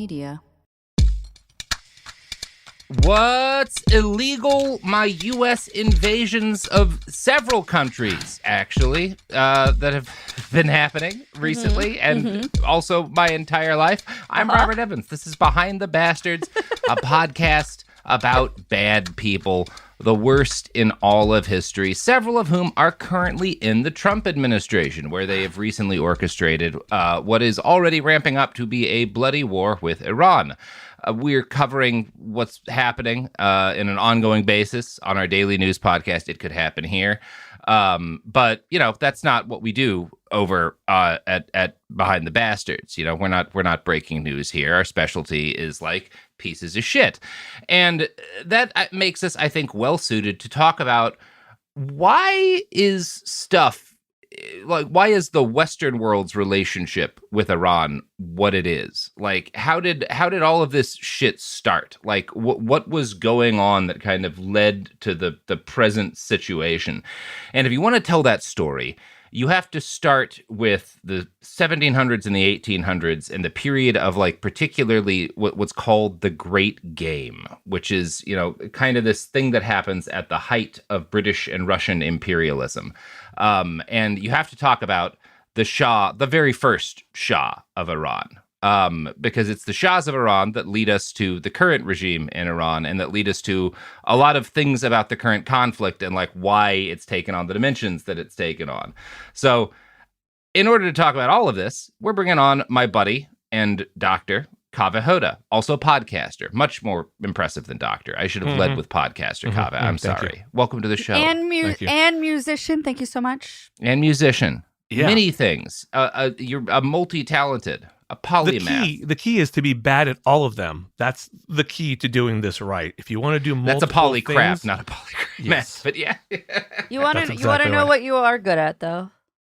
media. What's illegal? My U.S. invasions of several countries, actually, that have been happening recently, and also my entire life. I'm Robert Evans. This is Behind the Bastards, a podcast about bad people, the worst in all of history, several of whom are currently in the Trump administration, where they have recently orchestrated what is already ramping up to be a bloody war with Iran. We're covering what's happening in an ongoing basis on our daily news podcast. It could happen here. But, you know, that's not what we do over at Behind the Bastards. You know, we're not breaking news here. Our specialty is like pieces of shit. And that makes us, I think, well suited to talk about why is the Western world's relationship with Iran what it is? Like, how did all of this shit start? Like, what was going on that kind of led to the present situation? And if you want to tell that story, you have to start with the 1700s and the 1800s and the period of, like, particularly what's called the Great Game, which is, you know, kind of this thing that happens at the height of British and Russian imperialism. And you have to talk about the Shah, the very first Shah of Iran, because it's the Shahs of Iran that lead us to the current regime in Iran and that lead us to a lot of things about the current conflict and like why it's taken on the dimensions that it's taken on. So in order to talk about all of this, we're bringing on my buddy and doctor, Kaveh Hoda, also podcaster, much more impressive than doctor. I should have led with podcaster, Kaveh. I'm sorry. Welcome to the show. And musician. Thank you so much. And musician. Yeah. Many things. You're a multi-talented, a polymath. The key is to be bad at all of them. That's the key to doing this right. If you want to do multiple That's a polycraft, things, not a polycraft. Yes. But yeah. You want to know what you are good at, though?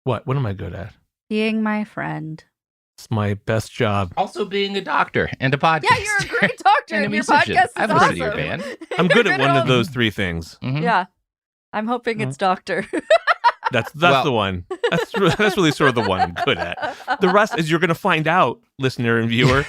What am I good at? Being my friend. It's my best job. Also being a doctor and a podcast. Yeah, you're a great doctor, and your podcast is I've awesome. heard of your band. I'm good at one of those three things. Mm-hmm. Yeah, I'm hoping it's doctor. That's the one. That's really sort of the one I'm good at. The rest, as you're going to find out, listener and viewer,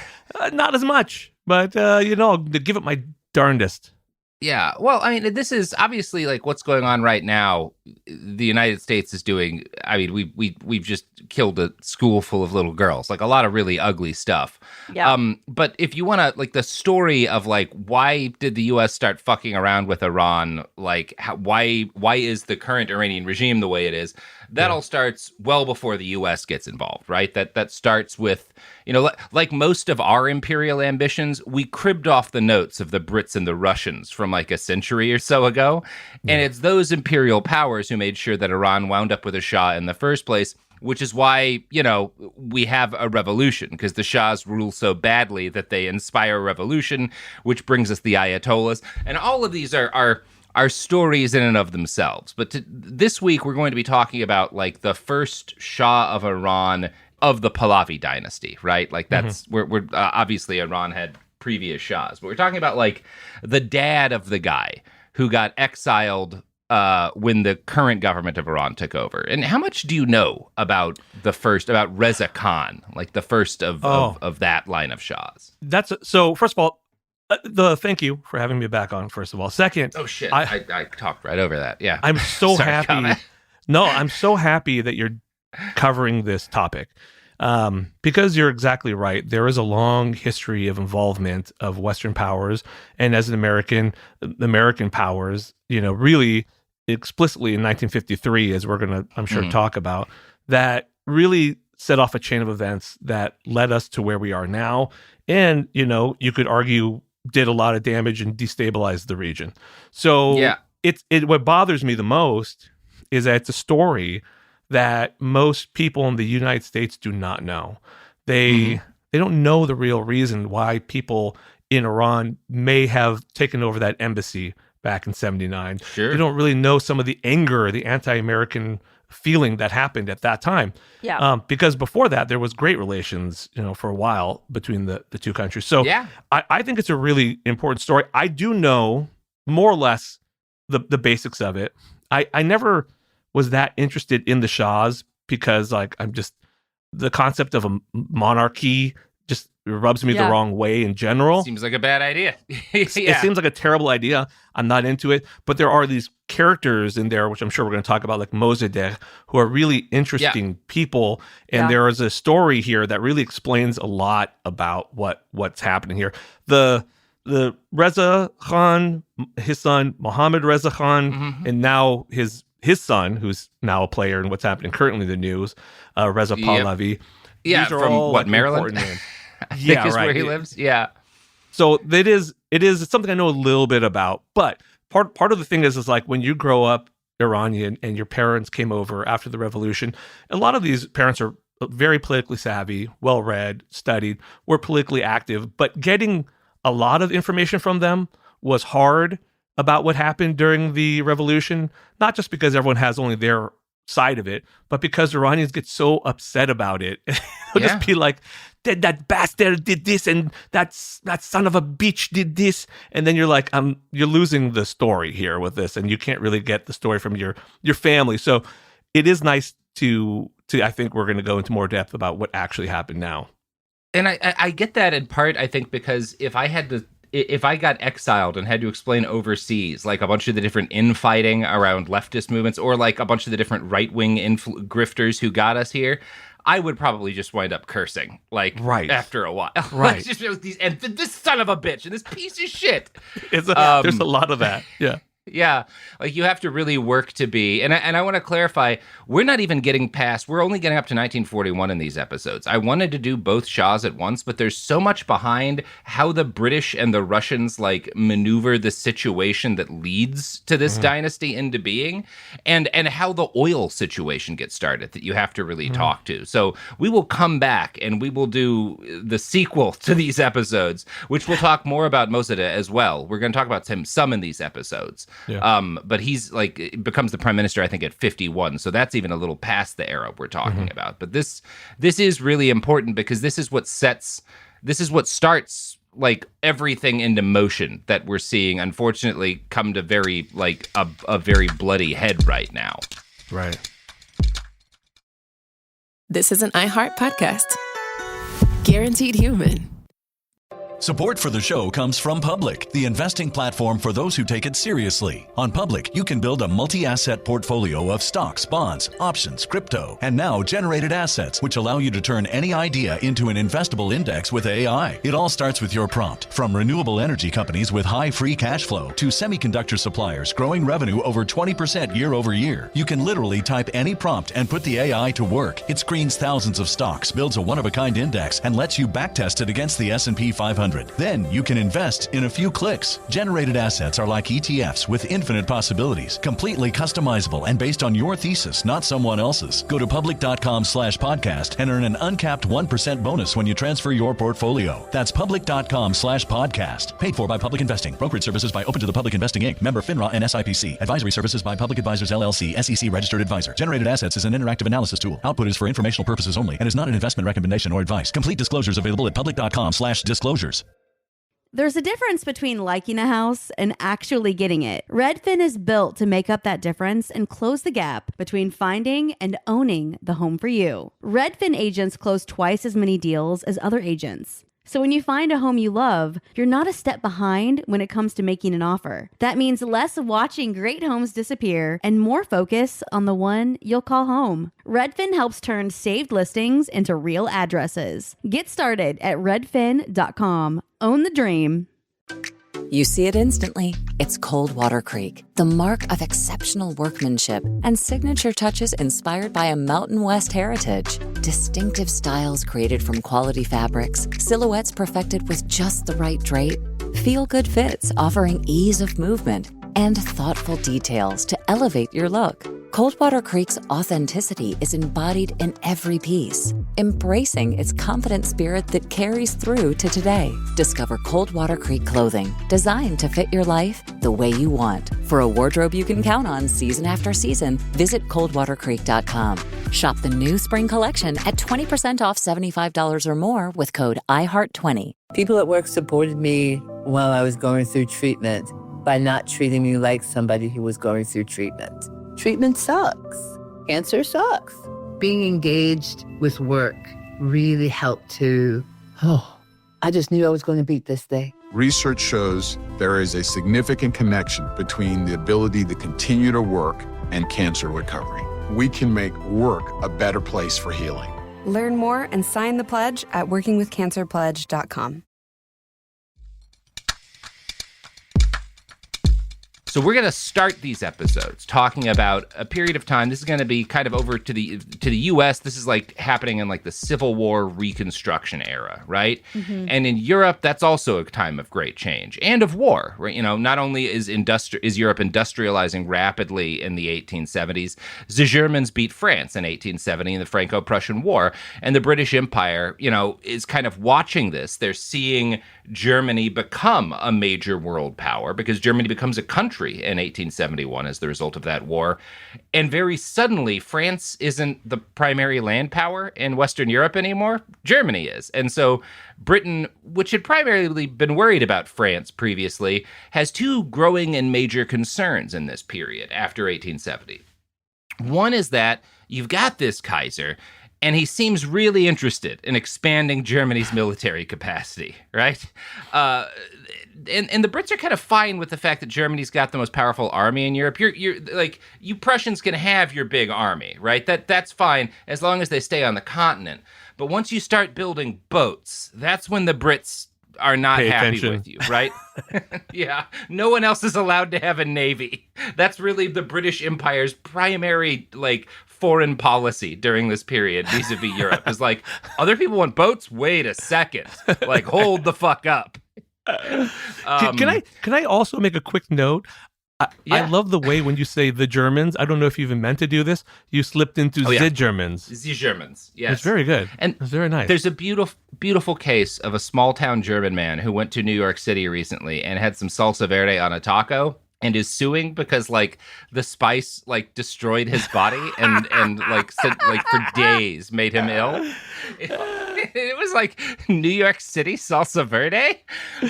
not as much. But I'll give it my darndest. Yeah, well, I mean, this is obviously like what's going on right now. The United States is doing. I mean, we've just killed a school full of little girls, like a lot of really ugly stuff. Yeah. But if you want to, like, the story of like why did the U.S. start fucking around with Iran? Like, why is the current Iranian regime the way it is? That all starts well before the U.S. gets involved, right? That starts with, you know, like most of our imperial ambitions, we cribbed off the notes of the Brits and the Russians from like a century or so ago. And it's those imperial powers who made sure that Iran wound up with a Shah in the first place, which is why, you know, we have a revolution, because the Shahs rule so badly that they inspire a revolution, which brings us the Ayatollahs. And all of these are stories in and of themselves. But this week, we're going to be talking about like the first Shah of Iran of the Pahlavi dynasty, right? Like that's we're obviously Iran had previous Shahs, but we're talking about like the dad of the guy who got exiled when the current government of Iran took over. And how much do you know about about Reza Khan, like the first of that line of Shahs? So first of all, thank you for having me back on, first of all. Second, oh shit, I talked right over that. Yeah, I'm so Sorry, happy. Kaveh. No, I'm so happy that you're covering this topic, because you're exactly right. There is a long history of involvement of Western powers, and as an American, the American powers, you know, really explicitly in 1953, as we're going to, I'm sure, talk about, that really set off a chain of events that led us to where we are now. And, you know, you could argue did a lot of damage and destabilized the region. So what bothers me the most is that it's a story that most people in the United States do not know. They don't know the real reason why people in Iran may have taken over that embassy back in 79. Sure. They don't really know some of the anger, the anti-American feeling that happened at that time. Yeah. Because before that, there was great relations, you know, for a while between the two countries. So I think it's a really important story. I do know more or less the basics of it. I never was that interested in the Shahs because, like, I'm just, the concept of a monarchy just rubs me the wrong way in general. Seems like a bad idea. It seems like a terrible idea. I'm not into it. But there are these characters in there, which I'm sure we're going to talk about, like Mosaddegh, who are really interesting people. And there is a story here that really explains a lot about what's happening here. The Reza Khan, his son, Mohammad Reza Khan, and now his son, who's now a player in what's happening currently in the news, Reza Pahlavi. Yeah, from what, Maryland? I think is where he lives. Yeah. So it is something I know a little bit about. But part of the thing is like when you grow up Iranian and your parents came over after the revolution, a lot of these parents are very politically savvy, well-read, studied, were politically active, but getting a lot of information from them was hard about what happened during the revolution, not just because everyone has only their side of it, but because Iranians get so upset about it. They'll just be like, that bastard did this and that son of a bitch did this. And then you're like, you're losing the story here with this, and you can't really get the story from your family. So it is nice to I think we're going to go into more depth about what actually happened now. And I get that in part, I think, because if I got exiled and had to explain overseas, like a bunch of the different infighting around leftist movements, or like a bunch of the different right-wing grifters who got us here, I would probably just wind up cursing, like, after a while. Right. Just and this son of a bitch and this piece of shit. There's a lot of that. Yeah. Yeah, like you have to really work to be, and I want to clarify, we're not even getting past, we're only getting up to 1941 in these episodes. I wanted to do both Shahs at once, but there's so much behind how the British and the Russians like maneuver the situation that leads to this dynasty into being, and how the oil situation gets started that you have to really talk to. So we will come back and we will do the sequel to these episodes, which we'll talk more about Mosaddegh as well. We're going to talk about him some in these episodes. Yeah. But he's like becomes the prime minister, I think, at 51. So that's even a little past the era we're talking about. But this is really important because this is what starts like everything into motion that we're seeing, unfortunately, come to very like a very bloody head right now. Right. This is an iHeart podcast. Guaranteed human. Support for the show comes from Public, the investing platform for those who take it seriously. On Public, you can build a multi-asset portfolio of stocks, bonds, options, crypto, and now generated assets, which allow you to turn any idea into an investable index with AI. It all starts with your prompt. From renewable energy companies with high free cash flow to semiconductor suppliers growing revenue over 20% year over year, you can literally type any prompt and put the AI to work. It screens thousands of stocks, builds a one-of-a-kind index, and lets you backtest it against the S&P 500. Then you can invest in a few clicks. Generated assets are like ETFs with infinite possibilities, completely customizable and based on your thesis, not someone else's. Go to public.com/podcast and earn an uncapped 1% bonus when you transfer your portfolio. That's public.com/podcast. Paid for by Public Investing. Brokerage services by Open to the Public Investing Inc. Member FINRA and SIPC. Advisory services by Public Advisors LLC, SEC registered advisor. Generated assets is an interactive analysis tool. Output is for informational purposes only and is not an investment recommendation or advice. Complete disclosures available at public.com/disclosures. There's a difference between liking a house and actually getting it. Redfin is built to make up that difference and close the gap between finding and owning the home for you. Redfin agents close twice as many deals as other agents. So when you find a home you love, you're not a step behind when it comes to making an offer. That means less watching great homes disappear and more focus on the one you'll call home. Redfin helps turn saved listings into real addresses. Get started at redfin.com. Own the dream. You see it instantly. It's Coldwater Creek, the mark of exceptional workmanship and signature touches inspired by a Mountain West heritage. Distinctive styles created from quality fabrics, silhouettes perfected with just the right drape, feel-good fits offering ease of movement, and thoughtful details to elevate your look. Coldwater Creek's authenticity is embodied in every piece, embracing its confident spirit that carries through to today. Discover Coldwater Creek clothing, designed to fit your life the way you want. For a wardrobe you can count on season after season, visit coldwatercreek.com. Shop the new spring collection at 20% off $75 or more with code IHEART20. People at work supported me while I was going through treatment by not treating me like somebody who was going through treatment. Treatment sucks. Cancer sucks. Being engaged with work really helped to I just knew I was going to beat this day. Research shows there is a significant connection between the ability to continue to work and cancer recovery. We can make work a better place for healing. Learn more and sign the pledge at workingwithcancerpledge.com. So we're going to start these episodes talking about a period of time. This is going to be kind of over to the U.S. This is like happening in like the Civil War Reconstruction era, right? Mm-hmm. And in Europe, that's also a time of great change and of war, right? You know, not only is Europe industrializing rapidly in the 1870s, the Germans beat France in 1870 in the Franco-Prussian War, and the British Empire, you know, is kind of watching this. They're seeing Germany become a major world power because Germany becomes a country in 1871 as the result of that war. And very suddenly, France isn't the primary land power in Western Europe anymore. Germany is. And so Britain, which had primarily been worried about France previously, has two growing and major concerns in this period after 1870. One is that you've got this Kaiser, and he seems really interested in expanding Germany's military capacity, right? And the Brits are kind of fine with the fact that Germany's got the most powerful army in Europe. You're like, you Prussians can have your big army, right? That's fine as long as they stay on the continent. But once you start building boats, that's when the Brits are not happy with you, right? Yeah. No one else is allowed to have a navy. That's really the British Empire's primary, like, foreign policy during this period vis-a-vis Europe. Is like, other people want boats? Wait a second. Like, hold the fuck up. Can I also make a quick note? I love the way when you say the Germans, I don't know if you even meant to do this, you slipped into the Germans. The Germans, yes. It's very good. And it's very nice. There's a beautiful case of a small-town German man who went to New York City recently and had some salsa verde on a taco and is suing because, like, the spice, like, destroyed his body and like for days made him ill. It was like New York City salsa verde.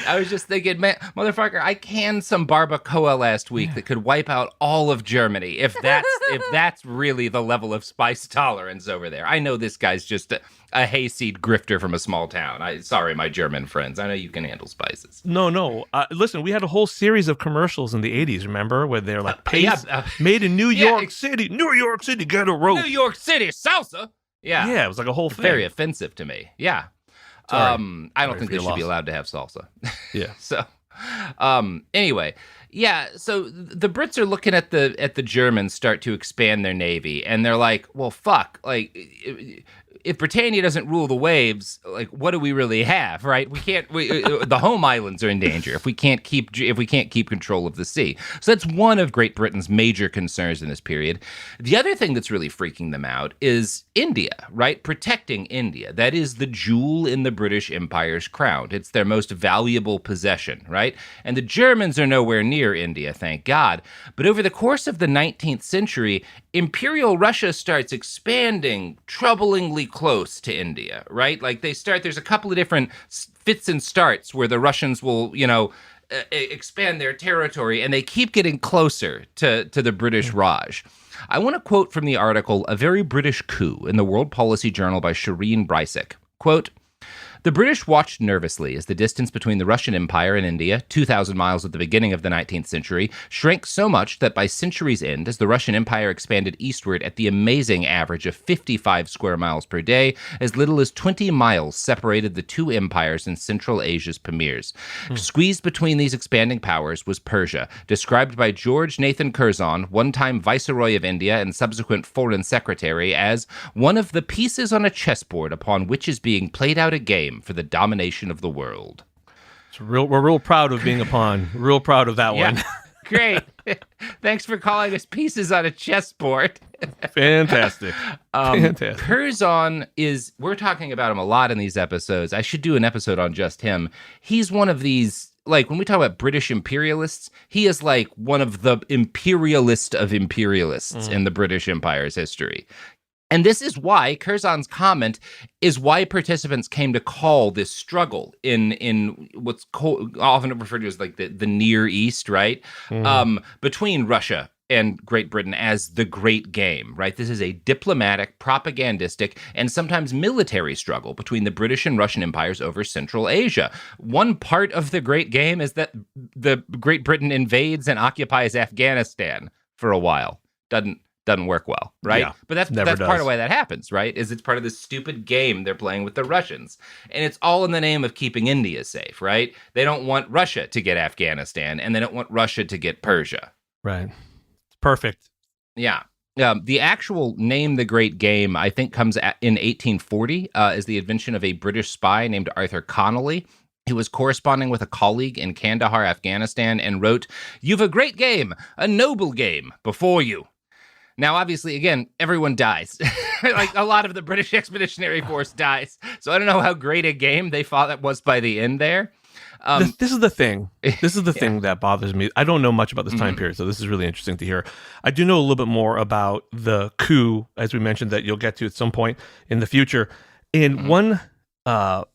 I was just thinking, man, motherfucker, I canned some barbacoa last week that could wipe out all of Germany if that's really the level of spice tolerance over there. I know this guy's just a hayseed grifter from a small town. Sorry, my German friends. I know you can handle spices. No. Listen, we had a whole series of commercials in the 80s, remember? Where they're like, made in New York City. New York City, get a rope. New York City, salsa. Yeah, it was like a whole thing. Very offensive to me. Yeah. I don't think they should be allowed to have salsa. Yeah. So, anyway, yeah. So the Brits are looking at the Germans start to expand their navy, and they're like, well, fuck, like, if Britannia doesn't rule the waves, like, what do we really have, right? We can't. The home islands are in danger if we can't keep control of the sea. So that's one of Great Britain's major concerns in this period. The other thing that's really freaking them out is India, right? Protecting India. That is the jewel in the British Empire's crown. It's their most valuable possession, right? And the Germans are nowhere near India, thank God. But over the course of the 19th century, Imperial Russia starts expanding troublingly close to India, right? Like there's a couple of different fits and starts where the Russians will, expand their territory, and they keep getting closer to the British Raj. I want to quote from the article, A Very British Coup in the World Policy Journal by Shireen Brysick. Quote, the British watched nervously as the distance between the Russian Empire and India, 2,000 miles at the beginning of the 19th century, shrank so much that by century's end, as the Russian Empire expanded eastward at the amazing average of 55 square miles per day, as little as 20 miles separated the two empires in Central Asia's Pamirs. Squeezed between these expanding powers was Persia, described by George Nathan Curzon, one-time Viceroy of India and subsequent Foreign Secretary, as one of the pieces on a chessboard upon which is being played out a game for the domination of the world. We're real proud of being a pawn. Real proud of that one. Great. Thanks for calling us pieces on a chessboard. Fantastic. Fantastic. Curzon we're talking about him a lot in these episodes. I should do an episode on just him. He's one of these, like, when we talk about British imperialists, he is like one of the imperialist of imperialists in the British Empire's history. And this is why Curzon's comment is why participants came to call this struggle in what's often referred to as like the Near East, right? Between Russia and Great Britain as the Great Game, right? This is a diplomatic, propagandistic, and sometimes military struggle between the British and Russian empires over Central Asia. One part of the Great Game is that the Great Britain invades and occupies Afghanistan for a while. Doesn't work well, right? Yeah, but that's part of why that happens, right? Is it's part of this stupid game they're playing with the Russians. And it's all in the name of keeping India safe, right? They don't want Russia to get Afghanistan, and they don't want Russia to get Persia. Right. Perfect. Yeah. The actual name, The Great Game, I think comes in 1840 as the invention of a British spy named Arthur Connolly. He was corresponding with a colleague in Kandahar, Afghanistan, and wrote, "You've a great game, a noble game before you." Now, obviously, again, everyone dies. Like a lot of the British Expeditionary Force dies. So I don't know how great a game they thought it was by the end there. This is the thing. This is the thing that bothers me. I don't know much about this time period, so this is really interesting to hear. I do know a little bit more about the coup, as we mentioned, that you'll get to at some point in the future. And one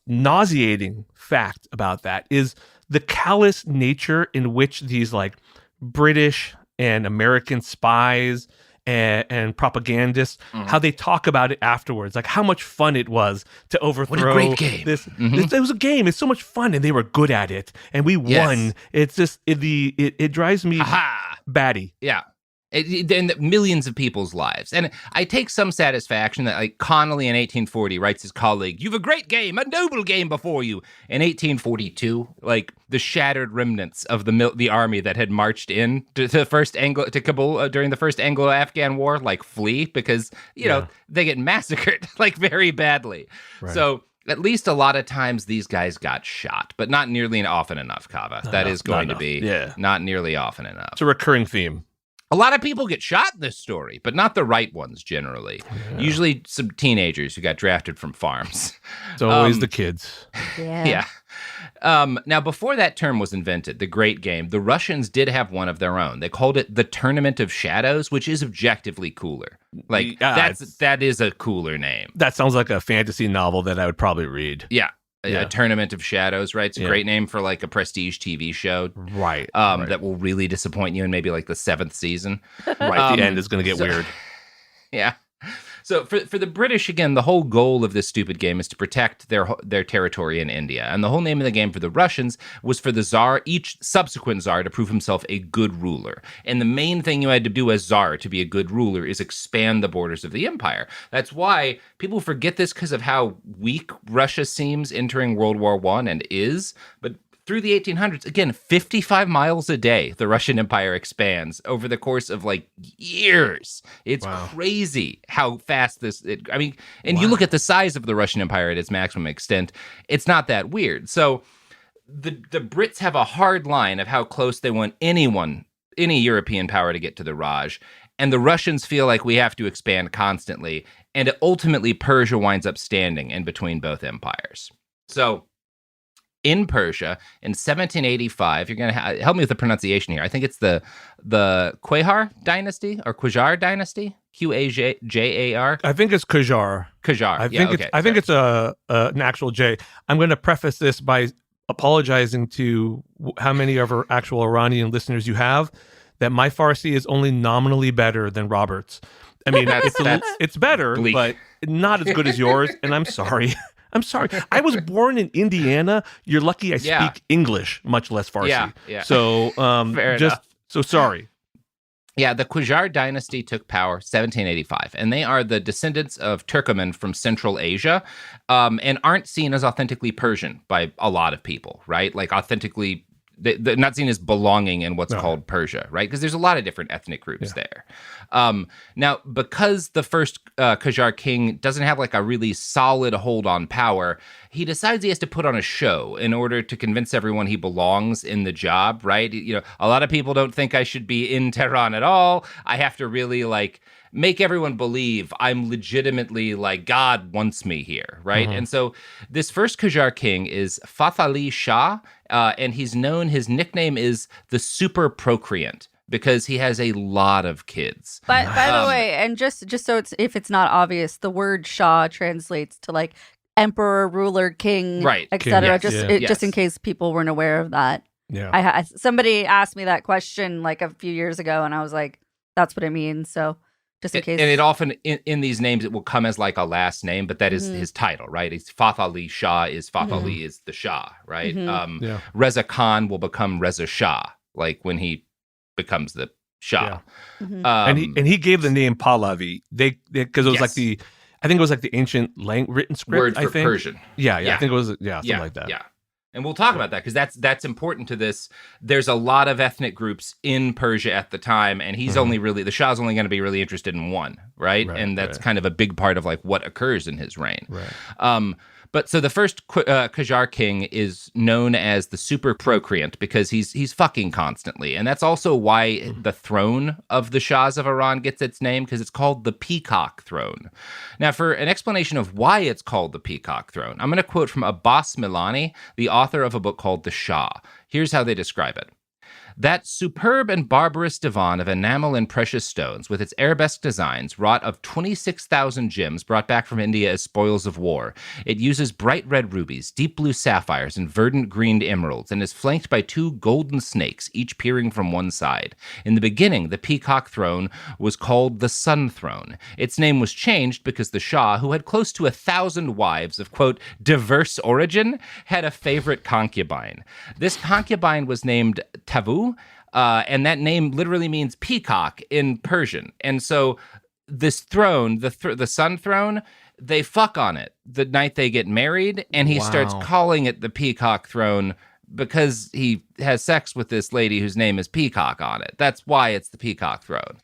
nauseating fact about that is the callous nature in which these like British and American spies and propagandists, how they talk about it afterwards, like how much fun it was to overthrow what a great game. This. It was a game. It's so much fun, and they were good at it, and we won. It's just it drives me batty. Yeah. And millions of people's lives. And I take some satisfaction that like Connolly in 1840 writes his colleague, "You've a great game, a noble game before you." In 1842, like the shattered remnants of the army that had marched in to Kabul during the first Anglo-Afghan war, like flee because, you know, they get massacred like very badly. Right. So at least a lot of times these guys got shot, but not nearly often enough, Kaveh. That is going to be not nearly often enough. It's a recurring theme. A lot of people get shot in this story, but not the right ones generally. Yeah. Usually some teenagers who got drafted from farms. It's always the kids. Yeah. Now, before that term was invented, the Great Game, the Russians did have one of their own. They called it the Tournament of Shadows, which is objectively cooler. Like, that is a cooler name. That sounds like a fantasy novel that I would probably read. Yeah. A Tournament of Shadows, right? It's a great name for like a prestige TV show. Right. That will really disappoint you in maybe like the 7th season. Right. The end is going to get weird. Yeah. So for the British, again, the whole goal of this stupid game is to protect their territory in India. And the whole name of the game for the Russians was for the Tsar, each subsequent Tsar, to prove himself a good ruler. And the main thing you had to do as Tsar to be a good ruler is expand the borders of the empire. That's why people forget this because of how weak Russia seems entering World War I and is. But through the 1800s, again, 55 miles a day, the Russian Empire expands over the course of like years. It's crazy how fast you look at the size of the Russian Empire at its maximum extent, it's not that weird. So the Brits have a hard line of how close they want any European power to get to the Raj. And the Russians feel like we have to expand constantly. And ultimately, Persia winds up standing in between both empires. So in Persia, in 1785, you're going to help me with the pronunciation here. I think it's the Qajar dynasty or Qajar dynasty, Qajar. I think it's Qajar. Qajar. I think it's an actual J. I'm going to preface this by apologizing to how many of our actual Iranian listeners you have. That my Farsi is only nominally better than Robert's. I mean, it's better, bleak, but not as good as yours. And I'm sorry. I'm sorry. I was born in Indiana. You're lucky I speak English, much less Farsi. Yeah. So, so sorry. Yeah, the Qajar dynasty took power 1785, and they are the descendants of Turkoman from Central Asia, and aren't seen as authentically Persian by a lot of people, right? Like authentically, they're not seen as belonging in what's called Persia, right? Because there's a lot of different ethnic groups there. Now, because the first Qajar king doesn't have like a really solid hold on power, he decides he has to put on a show in order to convince everyone he belongs in the job, right? You know, a lot of people don't think I should be in Tehran at all. I have to really like make everyone believe I'm legitimately like God wants me here, right? Mm-hmm. And so this first Qajar king is Fath Ali Shah, and his nickname is the Super Procreant because he has a lot of kids. By the way, and just so if it's not obvious, the word Shah translates to like emperor, ruler, king, right, etc. Just in case people weren't aware of that. Yeah, somebody asked me that question like a few years ago, and I was like, that's what I mean. So just in case. And it often, in these names, it will come as like a last name, but that is his title, right? It's Fath Ali Shah is the Shah, right? Reza Khan will become Reza Shah, like when he becomes the Shah. And he gave the name Pahlavi. Because it was like I think it was like the ancient written script. Word for I think. Persian. Yeah, I think it was something like that. Yeah. And we'll talk about that because that's important to this. There's a lot of ethnic groups in Persia at the time, and he's only really, the Shah's only going to be really interested in one, right? And that's kind of a big part of like what occurs in his reign. Right. But so the first Qajar king is known as the super procreant because he's fucking constantly. And that's also why the throne of the Shahs of Iran gets its name, because it's called the Peacock Throne. Now, for an explanation of why it's called the Peacock Throne, I'm going to quote from Abbas Milani, the author of a book called The Shah. Here's how they describe it. That superb and barbarous divan of enamel and precious stones, with its arabesque designs wrought of 26,000 gems brought back from India as spoils of war. It uses bright red rubies, deep blue sapphires, and verdant green emeralds, and is flanked by 2 golden snakes, each peering from one side. In the beginning, the Peacock Throne was called the Sun Throne. Its name was changed because the Shah, who had close to 1,000 wives of, quote, diverse origin, had a favorite concubine. This concubine was named Tavu, and that name literally means peacock in Persian. And so this throne, the Sun Throne, they fuck on it the night they get married, and he starts calling it the Peacock Throne because he has sex with this lady whose name is Peacock on it. That's why it's the Peacock Throne.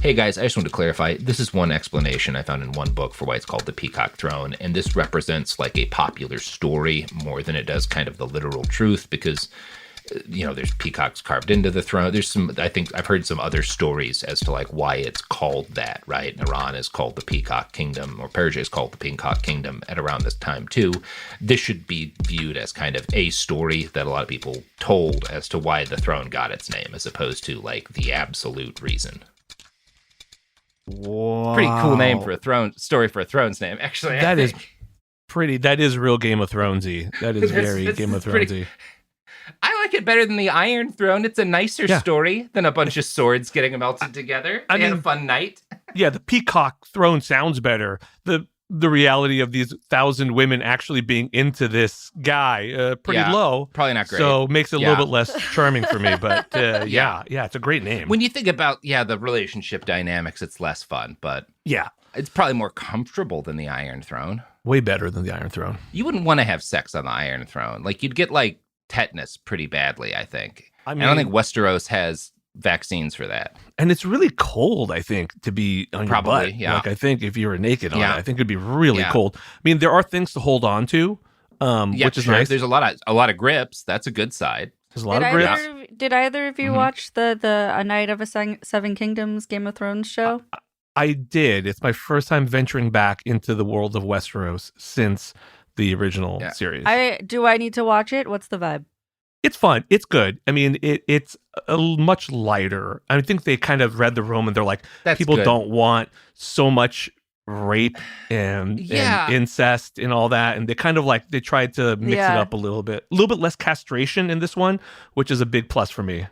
Hey guys, I just want to clarify, this is one explanation I found in one book for why it's called the Peacock Throne, and this represents like a popular story more than it does kind of the literal truth, because there's peacocks carved into the throne. There's I think I've heard some other stories as to like why it's called that, right? Iran is called the Peacock Kingdom, or Persia is called the Peacock Kingdom at around this time too. This should be viewed as kind of a story that a lot of people told as to why the throne got its name, as opposed to like the absolute reason. Wow. Pretty cool name for a throne's name, actually. That is real Game of Thronesy. That is very Game of Thronesy. I like it better than the Iron Throne. It's a nicer story than a bunch of swords getting melted together. They had a fun night. Yeah, the Peacock Throne sounds better. The reality of these 1,000 women actually being into this guy, pretty low. Probably not great. So makes it a little bit less charming for me. But it's a great name. When you think about, the relationship dynamics, it's less fun. But it's probably more comfortable than the Iron Throne. Way better than the Iron Throne. You wouldn't want to have sex on the Iron Throne. Like, you'd get, like, tetanus pretty badly, I think. I don't think Westeros has vaccines for that. And it's really cold, I think, to be on your butt. Yeah. Like, I think if you were naked on it, I think it'd be really cold. I mean, there are things to hold on to, which is nice. There's a lot of grips. That's a good side. There's a lot of grips. Did either of you watch the A Night of a Seven Kingdoms Game of Thrones show? I did. It's my first time venturing back into the world of Westeros since the original series. Do I need to watch it? What's the vibe? It's fun. It's good. I mean, it's a much lighter. I think they kind of read the room and they're like, people don't want so much rape and incest and all that. And they kind of like, they tried to mix it up a little bit less castration in this one, which is a big plus for me.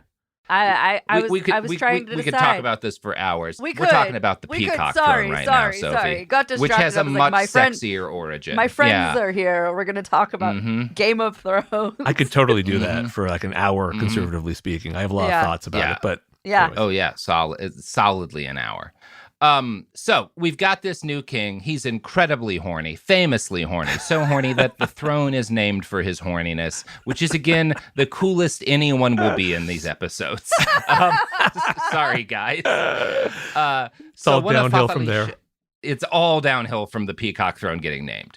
I was trying to decide. We could talk about this for hours. We're talking about the Peacock Throne right now, Sophie. Sorry. Got distracted. Which has a much like, sexier origin. My friends are here. We're going to talk about Game of Thrones. I could totally do that for like an hour, conservatively speaking. I have a lot of thoughts about it, but anyways. Oh yeah, solidly an hour. So we've got this new king. He's incredibly horny, famously horny, so horny that the throne is named for his horniness, which is again the coolest anyone will be in these episodes. Sorry, guys. It's all downhill from there. It's all downhill from the Peacock Throne getting named.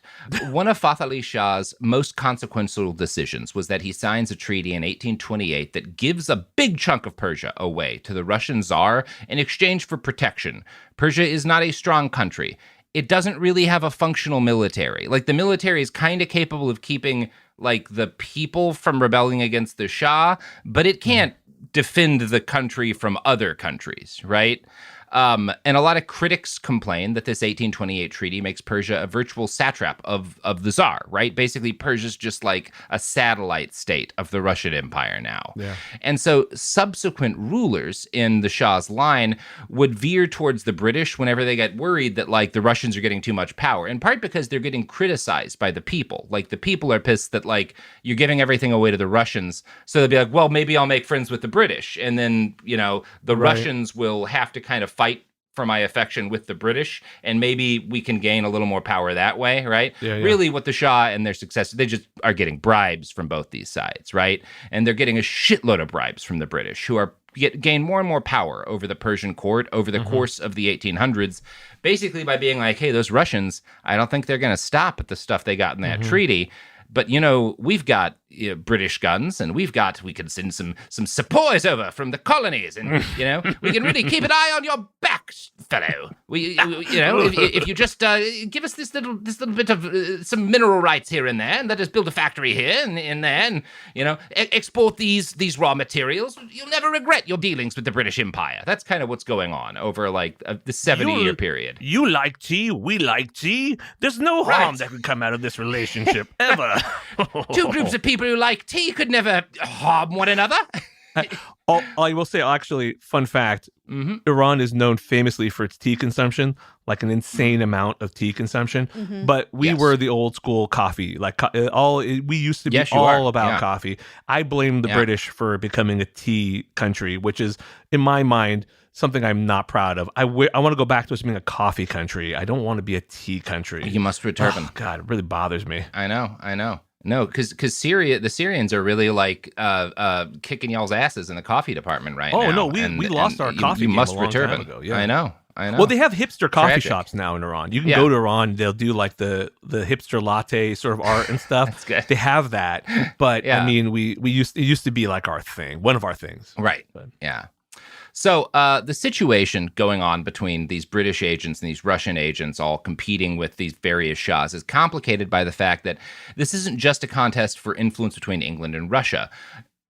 One of Fath Ali Shah's most consequential decisions was that he signs a treaty in 1828 that gives a big chunk of Persia away to the Russian Tsar in exchange for protection. Persia is not a strong country. It doesn't really have a functional military. Like, the military is kind of capable of keeping, like, the people from rebelling against the Shah, but it can't defend the country from other countries, right? And a lot of critics complain that this 1828 treaty makes Persia a virtual satrap of the Tsar, right? Basically, Persia's just like a satellite state of the Russian Empire now. Yeah. And so subsequent rulers in the Shah's line would veer towards the British whenever they get worried that like the Russians are getting too much power, in part because they're getting criticized by the people. Like the people are pissed that like you're giving everything away to the Russians. So they'll be like, well, maybe I'll make friends with the British. And then, the Russians will have to kind of fight for my affection with the British, and maybe we can gain a little more power that way, right? Yeah. Really, what the Shah and their successors, they just are getting bribes from both these sides, right? And they're getting a shitload of bribes from the British, who are gain more and more power over the Persian court over the course of the 1800s, basically by being like, hey, those Russians, I don't think they're going to stop at the stuff they got in that treaty. But, we've got British guns, and we can send some supports over from the colonies, and, we can really keep an eye on your back, fellow. If you just give us this little bit of some mineral rights here and there, and let us build a factory here and in there, and, export these raw materials, you'll never regret your dealings with the British Empire. That's kind of what's going on over, like, the 70-year period. You like tea, we like tea. There's no harm that could come out of this relationship, ever. Two groups of people who like tea could never harm one another. I will say, actually, fun fact, Iran is known famously for its tea consumption, like an insane amount of tea consumption. But we were the old school coffee. We used to be all about coffee. I blame the British for becoming a tea country, which is, in my mind, something I'm not proud of. I want to go back to us being a coffee country. I don't want to be a tea country. You must return. Oh, God, it really bothers me. I know. No, because the Syrians are really like kicking y'all's asses in the coffee department right now. Oh, no, we lost our coffee game a long time ago. Yeah. I know. Well, they have hipster coffee shops now in Iran. You can go to Iran, they'll do like the hipster latte sort of art and stuff. That's good. They have that. But I mean, it used to be like our thing, one of our things. Right. But. Yeah. So the situation going on between these British agents and these Russian agents all competing with these various Shahs is complicated by the fact that this isn't just a contest for influence between England and Russia.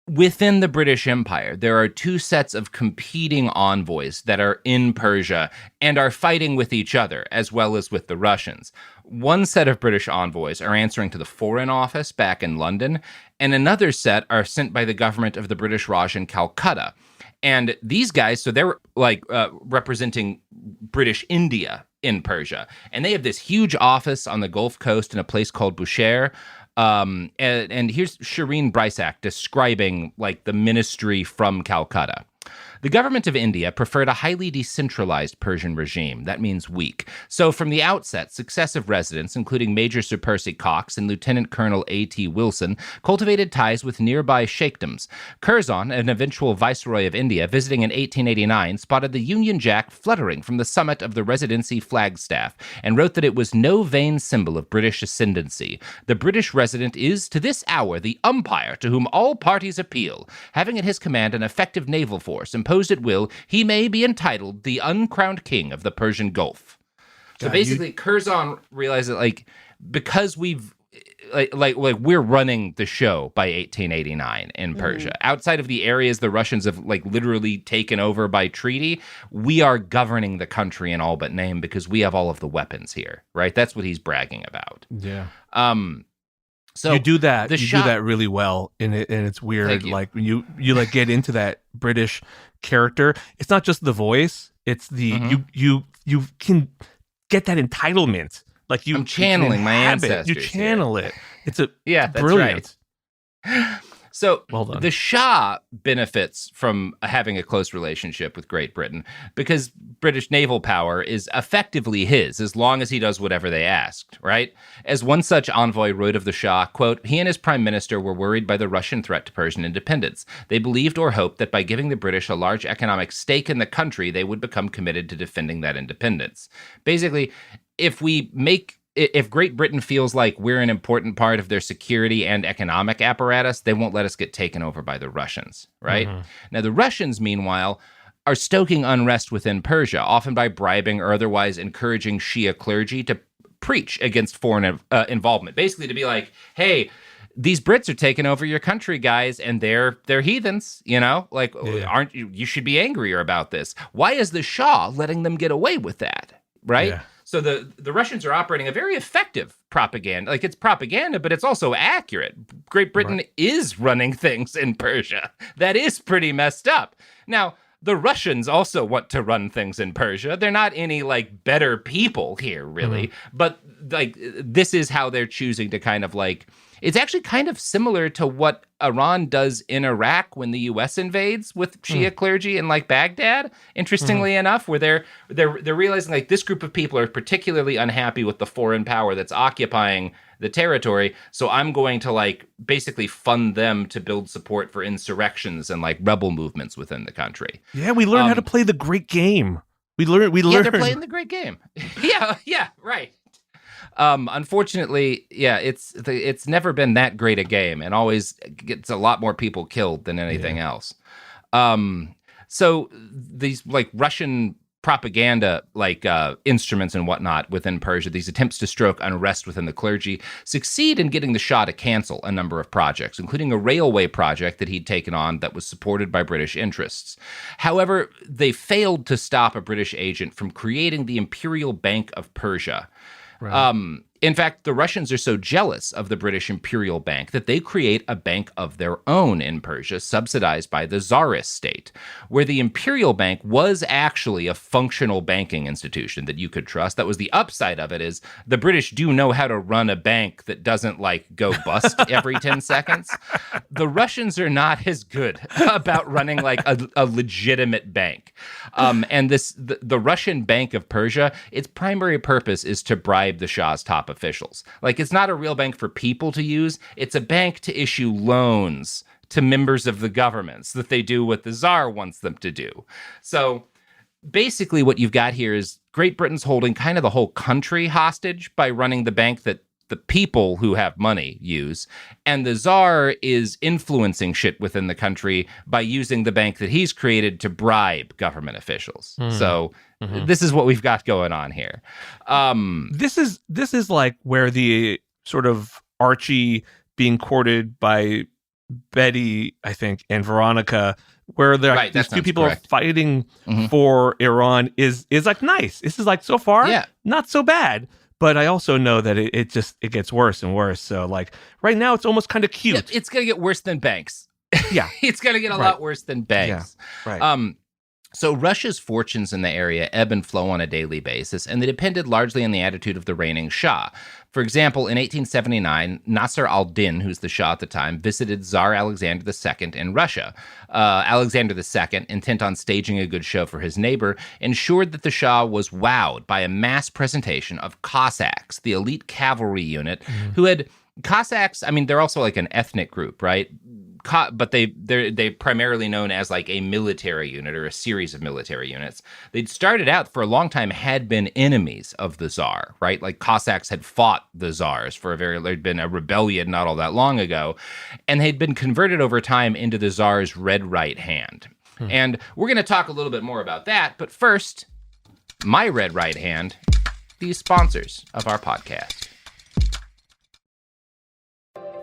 Within the British Empire, there are two sets of competing envoys that are in Persia and are fighting with each other, as well as with the Russians. One set of British envoys are answering to the Foreign Office back in London, and another set are sent by the government of the British Raj in Calcutta. And these guys, so they're like representing British India in Persia. And they have this huge office on the Gulf Coast in a place called Bushehr. And here's Shireen Brysak describing like the ministry from Calcutta. The government of India preferred a highly decentralized Persian regime. That means weak. So from the outset, successive residents, including Major Sir Percy Cox and Lieutenant Colonel A.T. Wilson, cultivated ties with nearby sheikdoms. Curzon, an eventual viceroy of India, visiting in 1889, spotted the Union Jack fluttering from the summit of the Residency flagstaff and wrote that it was no vain symbol of British ascendancy. The British resident is, to this hour, the umpire to whom all parties appeal. Having at his command an effective naval force, imposed at will, he may be entitled the uncrowned king of the Persian Gulf. So basically, Curzon realized that, like, because we've like we're running the show by 1889 in Persia. Outside of the areas the Russians have like literally taken over by treaty, we are governing the country in all but name because we have all of the weapons here, right? That's what he's bragging about. Yeah. So you do that. Do that really well, and it's weird. Like when you like get into that British character, it's not just the voice; it's the you can get that entitlement. Like I'm channeling my ancestors. You channel it. It's that's brilliant. Right. So well done. The Shah benefits from having a close relationship with Great Britain because British naval power is effectively his as long as he does whatever they asked, right? As one such envoy wrote of the Shah, quote, he and his prime minister were worried by the Russian threat to Persian independence. They believed or hoped that by giving the British a large economic stake in the country, they would become committed to defending that independence. Basically, if Great Britain feels like we're an important part of their security and economic apparatus, they won't let us get taken over by the Russians, right? Now, the Russians, meanwhile, are stoking unrest within Persia, often by bribing or otherwise encouraging Shia clergy to preach against foreign involvement. Basically, to be like, hey, these Brits are taking over your country, guys, and they're heathens, like, aren't you should be angrier about this. Why is the Shah letting them get away with that? Right. Yeah. So the Russians are operating a very effective propaganda. Like, it's propaganda, but it's also accurate. Great Britain is running things in Persia. That is pretty messed up. Now, the Russians also want to run things in Persia. They're not any like better people here, really. But like, this is how they're choosing to kind of like, it's actually kind of similar to what Iran does in Iraq when the U.S. invades with Shia clergy in like Baghdad, interestingly enough, where they're realizing like this group of people are particularly unhappy with the foreign power that's occupying the territory. So I'm going to like basically fund them to build support for insurrections and like rebel movements within the country. Yeah, we learned how to play the great game. We learned. Yeah, they're playing the great game. yeah, right. Unfortunately, it's never been that great a game, and always gets a lot more people killed than anything else. So these like Russian propaganda like instruments and whatnot within Persia, these attempts to stroke unrest within the clergy, succeed in getting the Shah to cancel a number of projects, including a railway project that he'd taken on that was supported by British interests. However, they failed to stop a British agent from creating the Imperial Bank of Persia. In fact, the Russians are so jealous of the British Imperial Bank that they create a bank of their own in Persia, subsidized by the Tsarist state, where the Imperial Bank was actually a functional banking institution that you could trust. That was the upside of it, is the British do know how to run a bank that doesn't like go bust every 10 seconds. The Russians are not as good about running like a legitimate bank. And the Russian Bank of Persia, its primary purpose is to bribe the Shah's top officials. Like, it's not a real bank for people to use. It's a bank to issue loans to members of the governments that they do what the Tsar wants them to do. So basically what you've got here is Great Britain's holding kind of the whole country hostage by running the bank that the people who have money use, and the Tsar is influencing shit within the country by using the bank that he's created to bribe government officials. So this is what we've got going on here. This is like where the sort of Archie being courted by Betty, I think, and Veronica, where these two people are fighting for Iran is like nice. This is like, so far, not so bad. But I also know that it gets worse and worse. So like right now, it's almost kind of cute. It's going to get worse than banks. Yeah. It's going to get a lot worse than banks. Yeah. Right. So Russia's fortunes in the area ebb and flow on a daily basis, and they depended largely on the attitude of the reigning Shah. For example, in 1879, Nasser al-Din, who's the Shah at the time, visited Tsar Alexander II in Russia. Alexander II, intent on staging a good show for his neighbor, ensured that the Shah was wowed by a mass presentation of Cossacks, the elite cavalry unit, who had... Cossacks, I mean, they're also like an ethnic group, right? But they're primarily known as like a military unit or a series of military units. They'd started out for a long time, had been enemies of the Tsar, right? Like Cossacks had fought the Tsars there'd been a rebellion not all that long ago, and they'd been converted over time into the Tsar's red right hand. And we're going to talk a little bit more about that, but first, my red right hand, these sponsors of our podcast.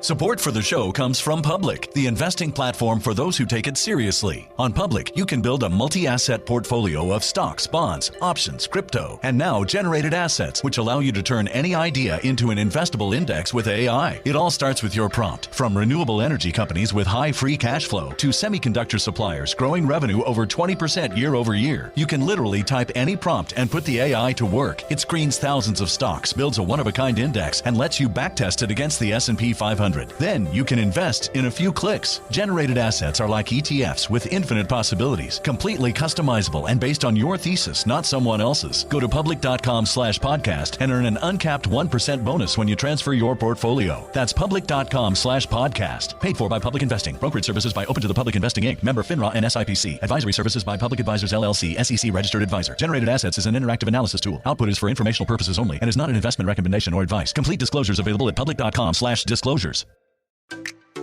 Support for the show comes from Public, the investing platform for those who take it seriously. On Public, you can build a multi-asset portfolio of stocks, bonds, options, crypto, and now generated assets, which allow you to turn any idea into an investable index with AI. It all starts with your prompt. From renewable energy companies with high free cash flow to semiconductor suppliers growing revenue over 20% year over year, you can literally type any prompt and put the AI to work. It screens thousands of stocks, builds a one-of-a-kind index, and lets you backtest it against the S&P 500. Then you can invest in a few clicks. Generated assets are like ETFs with infinite possibilities, completely customizable and based on your thesis, not someone else's. Go to public.com/podcast and earn an uncapped 1% bonus when you transfer your portfolio. That's public.com/podcast. Paid for by Public Investing. Brokerage services by Open to the Public Investing Inc. Member FINRA and SIPC. Advisory services by Public Advisors LLC, SEC registered advisor. Generated assets is an interactive analysis tool. Output is for informational purposes only and is not an investment recommendation or advice. Complete disclosures available at public.com/disclosures.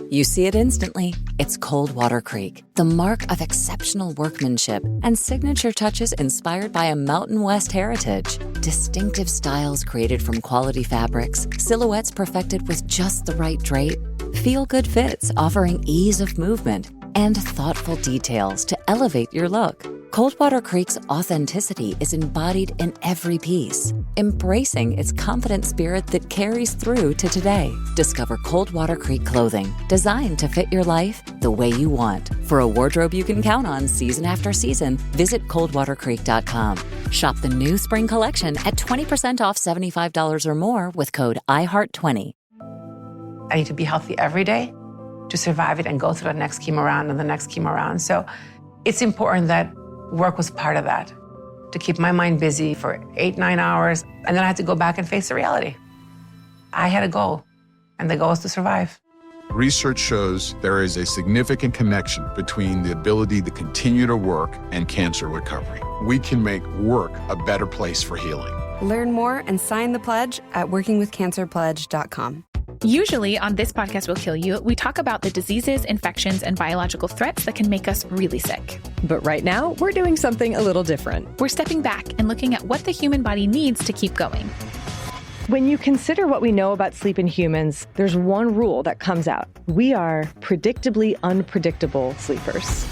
You see it instantly. It's Coldwater Creek, the mark of exceptional workmanship and signature touches inspired by a Mountain West heritage. Distinctive styles created from quality fabrics, silhouettes perfected with just the right drape, feel-good fits offering ease of movement, and thoughtful details to elevate your look. Coldwater Creek's authenticity is embodied in every piece, embracing its confident spirit that carries through to today. Discover Coldwater Creek clothing, designed to fit your life the way you want. For a wardrobe you can count on season after season, visit coldwatercreek.com. Shop the new spring collection at 20% off $75 or more with code IHEART20. I need to be healthy every day to survive it and go through the next chemo round and the next chemo round. So it's important that work was part of that, to keep my mind busy for 8-9 hours. And then I had to go back and face the reality. I had a goal, and the goal is to survive. Research shows there is a significant connection between the ability to continue to work and cancer recovery. We can make work a better place for healing. Learn more and sign the pledge at workingwithcancerpledge.com. Usually on This Podcast Will Kill You, we talk about the diseases, infections, and biological threats that can make us really sick. But right now, we're doing something a little different. We're stepping back and looking at what the human body needs to keep going. When you consider what we know about sleep in humans, there's one rule that comes out. We are predictably unpredictable sleepers.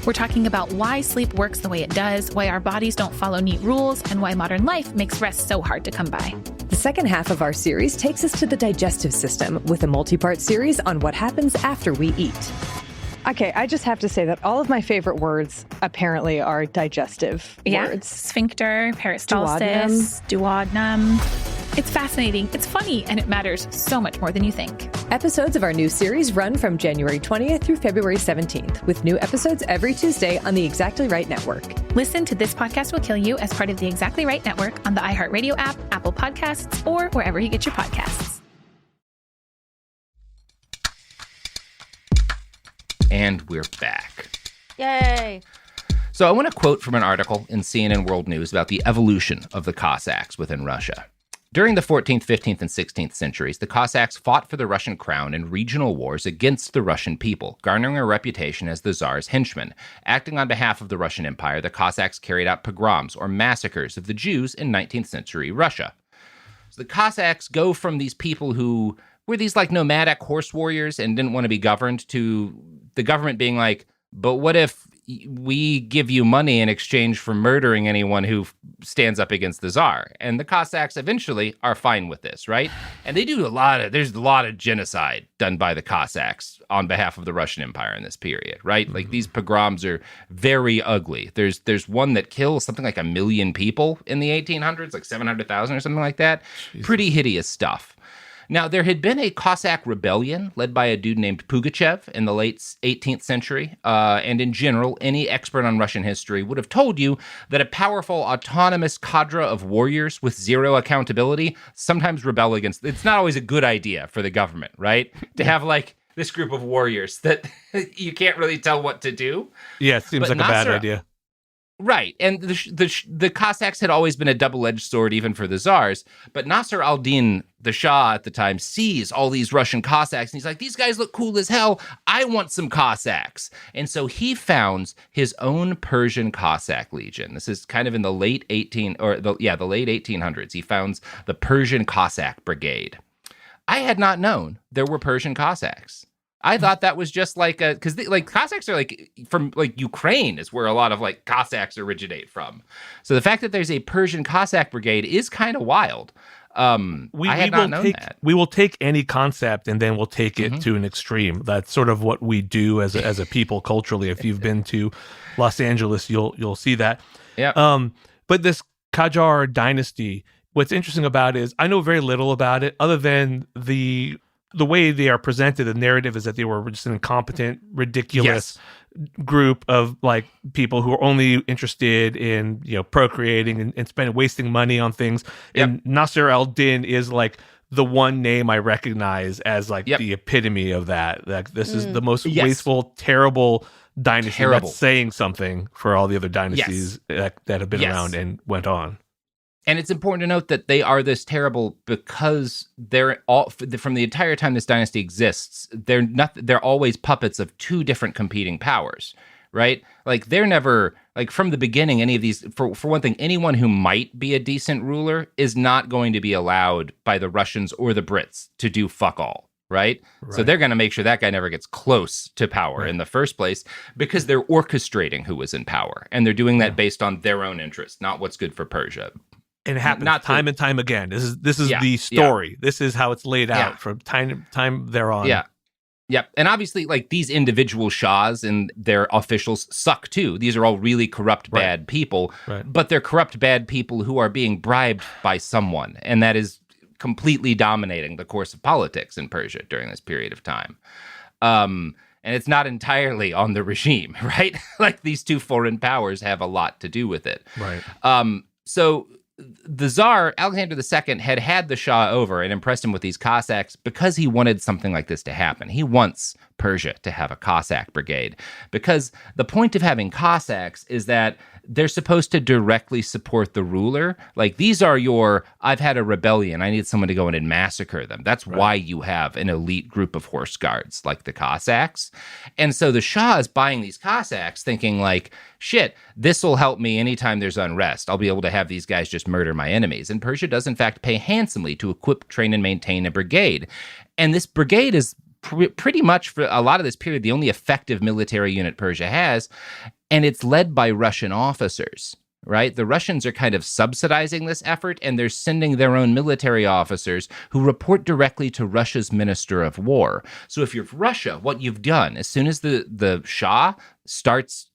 We're talking about why sleep works the way it does, why our bodies don't follow neat rules, and why modern life makes rest so hard to come by. The second half of our series takes us to the digestive system with a multi-part series on what happens after we eat. Okay, I just have to say that all of my favorite words apparently are digestive words. Sphincter, peristalsis, duodenum. It's fascinating, it's funny, and it matters so much more than you think. Episodes of our new series run from January 20th through February 17th, with new episodes every Tuesday on the Exactly Right Network. Listen to This Podcast Will Kill You as part of the Exactly Right Network on the iHeartRadio app, Apple Podcasts, or wherever you get your podcasts. And we're back. Yay. So I want to quote from an article in CNN World News about the evolution of the Cossacks within Russia. During the 14th, 15th, and 16th centuries, the Cossacks fought for the Russian crown in regional wars against the Russian people, garnering a reputation as the Tsar's henchmen. Acting on behalf of the Russian Empire, the Cossacks carried out pogroms or massacres of the Jews in 19th century Russia. So the Cossacks go from these people who were these like nomadic horse warriors and didn't want to be governed to the government being like, but what if we give you money in exchange for murdering anyone who stands up against the Tsar? And the Cossacks eventually are fine with this, right? And they do there's a lot of genocide done by the Cossacks on behalf of the Russian Empire in this period, right? Mm-hmm. Like these pogroms are very ugly. There's one that kills something like 1 million people in the 1800s, like 700,000 or something like that. Jesus. Pretty hideous stuff. Now, there had been a Cossack rebellion led by a dude named Pugachev in the late 18th century. And in general, any expert on Russian history would have told you that a powerful, autonomous cadre of warriors with zero accountability sometimes rebel against. It's not always a good idea for the government, right? To have like this group of warriors that you can't really tell what to do. Yeah, it seems like a bad idea. Right, and the Cossacks had always been a double-edged sword even for the Tsars, but Nasser al-Din, the Shah at the time, sees all these Russian Cossacks, and he's like, these guys look cool as hell, I want some Cossacks. And so he founds his own Persian Cossack Legion. This is kind of in the late 1800s. He founds the Persian Cossack Brigade. I had not known there were Persian Cossacks. I thought that was just like because like Cossacks are like from like Ukraine is where a lot of like Cossacks originate from. So the fact that there's a Persian Cossack Brigade is kind of wild. I had not known that. We will take any concept and then we'll take it to an extreme. That's sort of what we do as a people culturally. If you've been to Los Angeles, you'll see that. Yeah. But this Qajar dynasty, what's interesting about it is I know very little about it other than the way they are presented. The narrative is that they were just an incompetent, ridiculous group of like people who are only interested in procreating and wasting money on things. Yep. And Nasser al-Din is like the one name I recognize as like the epitome of that. Like this is the most wasteful, terrible dynasty that's saying something for all the other dynasties that have been around and went on. And it's important to note that they are this terrible because they're all, from the entire time this dynasty exists, they're always puppets of two different competing powers, right? Like they're never, like from the beginning, any of these, for one thing, anyone who might be a decent ruler is not going to be allowed by the Russians or the Brits to do fuck all. Right? So they're going to make sure that guy never gets close to power in the first place because they're orchestrating who is in power. And they're doing that based on their own interests, not what's good for Persia. And it happens time and time again. This is the story. Yeah. This is how it's laid out from time thereon. Yeah. Yep. And obviously, like, these individual shahs and their officials suck too. These are all really corrupt, bad people. Right. But they're corrupt, bad people who are being bribed by someone. And that is completely dominating the course of politics in Persia during this period of time. And it's not entirely on the regime, right? Like these two foreign powers have a lot to do with it. Right. So the Tsar, Alexander II, had the Shah over and impressed him with these Cossacks because he wanted something like this to happen. He wants Persia to have a Cossack brigade because the point of having Cossacks is that they're supposed to directly support the ruler. Like, these are I've had a rebellion, I need someone to go in and massacre them. That's why you have an elite group of horse guards like the Cossacks. And so the Shah is buying these Cossacks thinking like, shit, this will help me anytime there's unrest. I'll be able to have these guys just murder my enemies. And Persia does in fact pay handsomely to equip, train, and maintain a brigade. And this brigade is pretty much, for a lot of this period, the only effective military unit Persia has, and it's led by Russian officers, right? The Russians are kind of subsidizing this effort, and they're sending their own military officers who report directly to Russia's Minister of War. So if you're Russia, what you've done, as soon as the Shah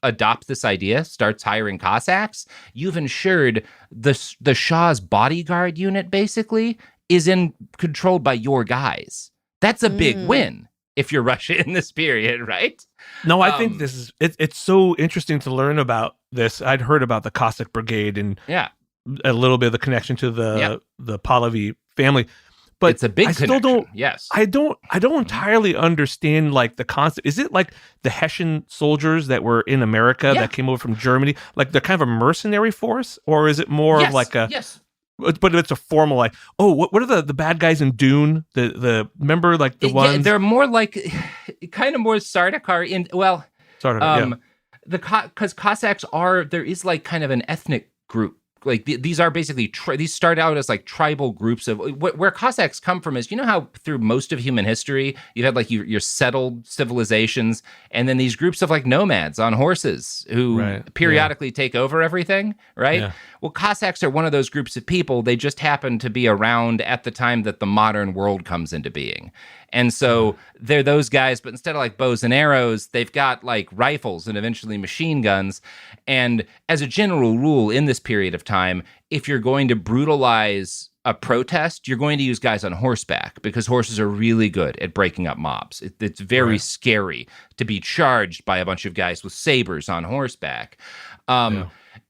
adopts this idea, starts hiring Cossacks, you've ensured the Shah's bodyguard unit, basically, is controlled by your guys. That's a big win if you're Russia in this period, right? No, I think this is it's so interesting to learn about this. I'd heard about the Cossack Brigade and a little bit of the connection to the Pahlavi family, but it's a big connection. I don't entirely understand like the concept. Is it like the Hessian soldiers that were in America that came over from Germany? Like they're kind of a mercenary force, or is it more of like a But it's a formal like, oh, what are the bad guys in Dune? The remember like the ones they're more like kind of more Sardaukar in because Cossacks there is like kind of an ethnic group. Like these are basically these start out as like tribal groups of where Cossacks come from is, you know how through most of human history you've had like your settled civilizations and then these groups of like nomads on horses who periodically take over everything, right? Yeah. Well, Cossacks are one of those groups of people. They just happen to be around at the time that the modern world comes into being. And so they're those guys, but instead of like bows and arrows, they've got like rifles and eventually machine guns. And as a general rule in this period of time, if you're going to brutalize a protest, you're going to use guys on horseback because horses are really good at breaking up mobs. It's very scary to be charged by a bunch of guys with sabers on horseback.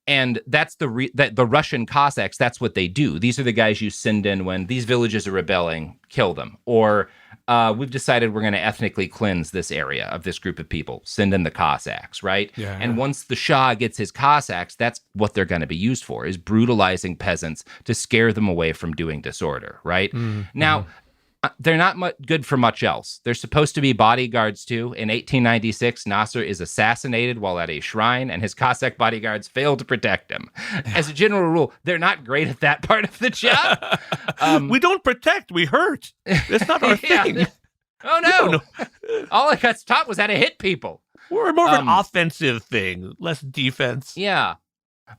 And that's the Russian Cossacks, that's what they do. These are the guys you send in when these villages are rebelling, kill them. Or we've decided we're going to ethnically cleanse this area of this group of people. Send in the Cossacks, right? Yeah. And once the Shah gets his Cossacks, that's what they're going to be used for, is brutalizing peasants to scare them away from doing disorder, right? Now, they're not good for much else. They're supposed to be bodyguards too. In 1896, Nasser is assassinated while at a shrine, and his Cossack bodyguards fail to protect him. As a general rule, they're not great at that part of the job. We don't protect, we hurt. That's not our thing. Oh, no. All I got taught was how to hit people. We're more of an offensive thing, less defense. Yeah.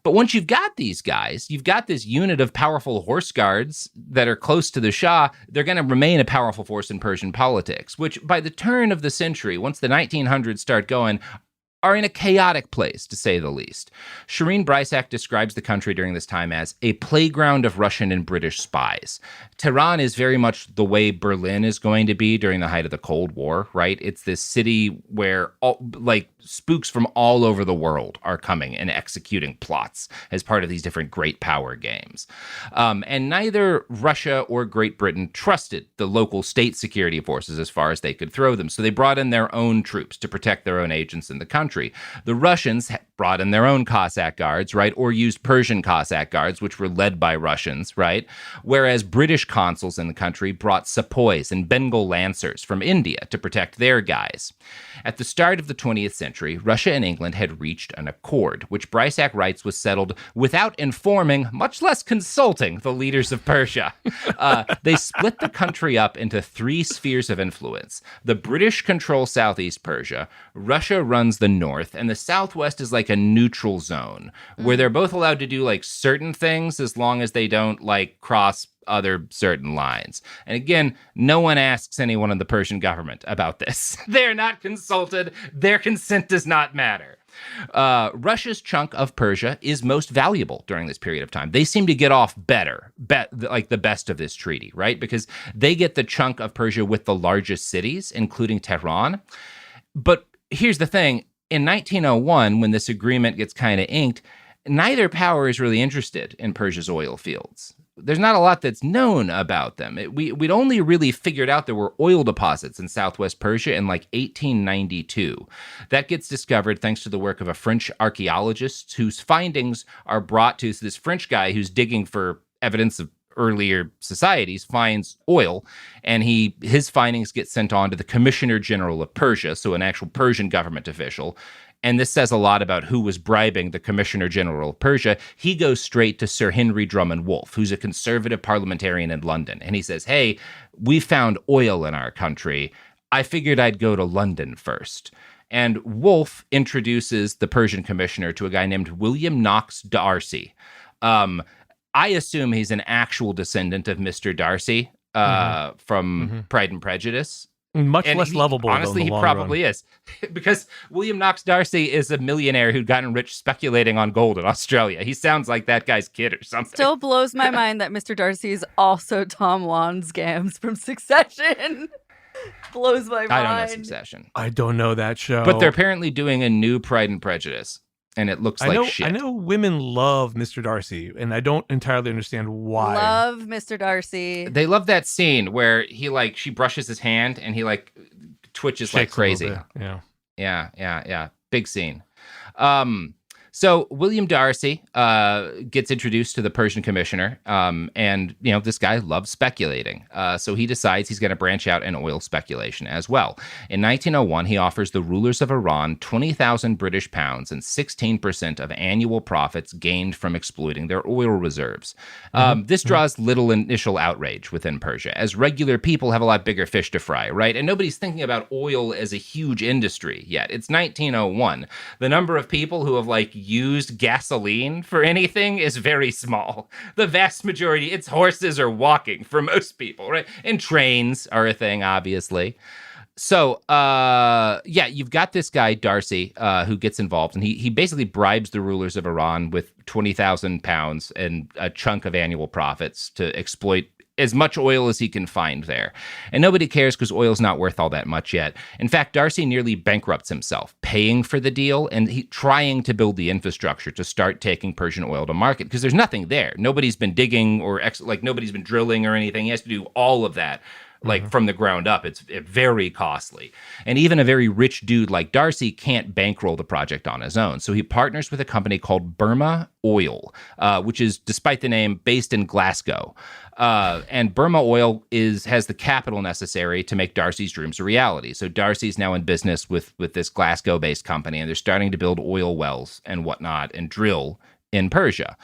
But once you've got these guys, you've got this unit of powerful horse guards that are close to the Shah, they're going to remain a powerful force in Persian politics, which by the turn of the century, once the 1900s start going, are in a chaotic place, to say the least. Shireen Brysack describes the country during this time as a playground of Russian and British spies. Tehran is very much the way Berlin is going to be during the height of the Cold War, right? It's this city where spooks from all over the world are coming and executing plots as part of these different great power games. And neither Russia or Great Britain trusted the local state security forces as far as they could throw them. So they brought in their own troops to protect their own agents in the country. country. The Russians brought in their own Cossack guards, right, or used Persian Cossack guards, which were led by Russians, right, whereas British consuls in the country brought sepoys and Bengal lancers from India to protect their guys. At the start of the 20th century, Russia and England had reached an accord, which Brysac writes was settled without informing, much less consulting, the leaders of Persia. They split the country up into 3 spheres of influence. The British control southeast Persia, Russia runs the north, and the southwest is like a neutral zone where they're both allowed to do like certain things as long as they don't like cross other certain lines. And again, no one asks anyone in the Persian government about this. They're not consulted. Their consent does not matter. Russia's chunk of Persia is most valuable during this period of time. They seem to get off better, like the best of this treaty, right? Because they get the chunk of Persia with the largest cities, including Tehran. But here's the thing. In 1901, when this agreement gets kind of inked, neither power is really interested in Persia's oil fields. There's not a lot that's known about them. We'd only really figured out there were oil deposits in southwest Persia in like 1892. That gets discovered thanks to the work of a French archaeologist whose findings are brought to this French guy who's digging for evidence of earlier societies, finds oil, and his findings get sent on to the Commissioner General of Persia, so an actual Persian government official. And this says a lot about who was bribing the Commissioner General of Persia. He goes straight to Sir Henry Drummond Wolff, who's a conservative parliamentarian in London. And he says, hey, we found oil in our country. I figured I'd go to London first. And Wolff introduces the Persian commissioner to a guy named William Knox D'Arcy. I assume he's an actual descendant of Mr. Darcy from Pride and Prejudice. Much less lovable. Honestly, he probably is. Because William Knox D'Arcy is a millionaire who'd gotten rich speculating on gold in Australia. He sounds like that guy's kid or something. Still blows my mind that Mr. Darcy is also Tom Wambsgans from Succession. Blows my mind. I don't know Succession. I don't know that show. But they're apparently doing a new Pride and Prejudice. And it looks like shit. I know women love Mr. Darcy, and I don't entirely understand why. Love Mr. Darcy. They love that scene where she brushes his hand and he twitches like crazy. Yeah. Big scene. So William Darcy gets introduced to the Persian commissioner, and this guy loves speculating. So he decides he's going to branch out in oil speculation as well. In 1901, he offers the rulers of Iran 20,000 British pounds and 16% of annual profits gained from exploiting their oil reserves. This draws little initial outrage within Persia, as regular people have a lot bigger fish to fry, right? And nobody's thinking about oil as a huge industry yet. It's 1901. The number of people who have used gasoline for anything is very small. The vast majority, it's horses or walking for most people, right? And trains are a thing, obviously. So, you've got this guy, Darcy, who gets involved, and he basically bribes the rulers of Iran with 20,000 pounds and a chunk of annual profits to exploit as much oil as he can find there. And nobody cares because oil's not worth all that much yet. In fact, Darcy nearly bankrupts himself, paying for the deal and trying to build the infrastructure to start taking Persian oil to market because there's nothing there. Nobody's been digging or nobody's been drilling or anything. He has to do all of that. From the ground up. It's very costly. And even a very rich dude like Darcy can't bankroll the project on his own. So he partners with a company called Burma Oil, which is, despite the name, based in Glasgow. And Burma Oil has the capital necessary to make Darcy's dreams a reality. So Darcy's now in business with this Glasgow-based company, and they're starting to build oil wells and whatnot and drill in Persia.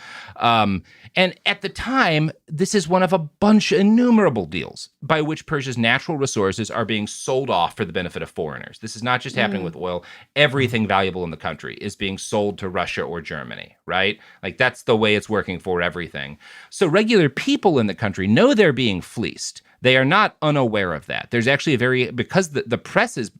And at the time, this is one of a bunch of innumerable deals by which Persia's natural resources are being sold off for the benefit of foreigners. This is not just happening with oil. Everything valuable in the country is being sold to Russia or Germany, right? That's the way it's working for everything. So regular people in the country know they're being fleeced. They are not unaware of that. There's actually because the press is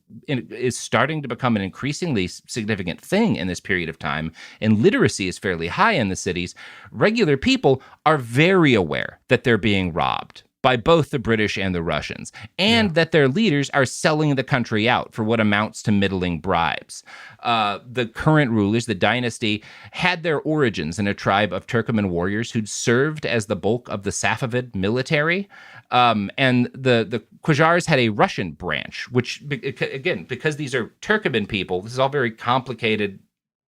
starting to become an increasingly significant thing in this period of time, and literacy is fairly high in the cities, regular people are very aware that they're being robbed by both the British and the Russians, and that their leaders are selling the country out for what amounts to middling bribes. The current rulers, the dynasty, had their origins in a tribe of Turkoman warriors who'd served as the bulk of the Safavid military. And the Qajars had a Russian branch, which, again, because these are Turkoman people, this is all very complicated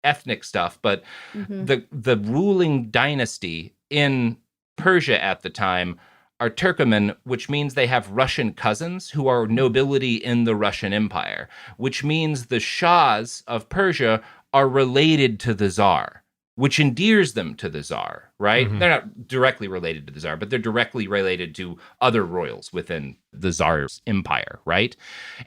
ethnic stuff, but the ruling dynasty in Persia at the time are Turkoman, which means they have Russian cousins who are nobility in the Russian Empire, which means the Shahs of Persia are related to the Tsar, which endears them to the Tsar, right? They're not directly related to the Tsar, but they're directly related to other royals within the Tsar's empire, right?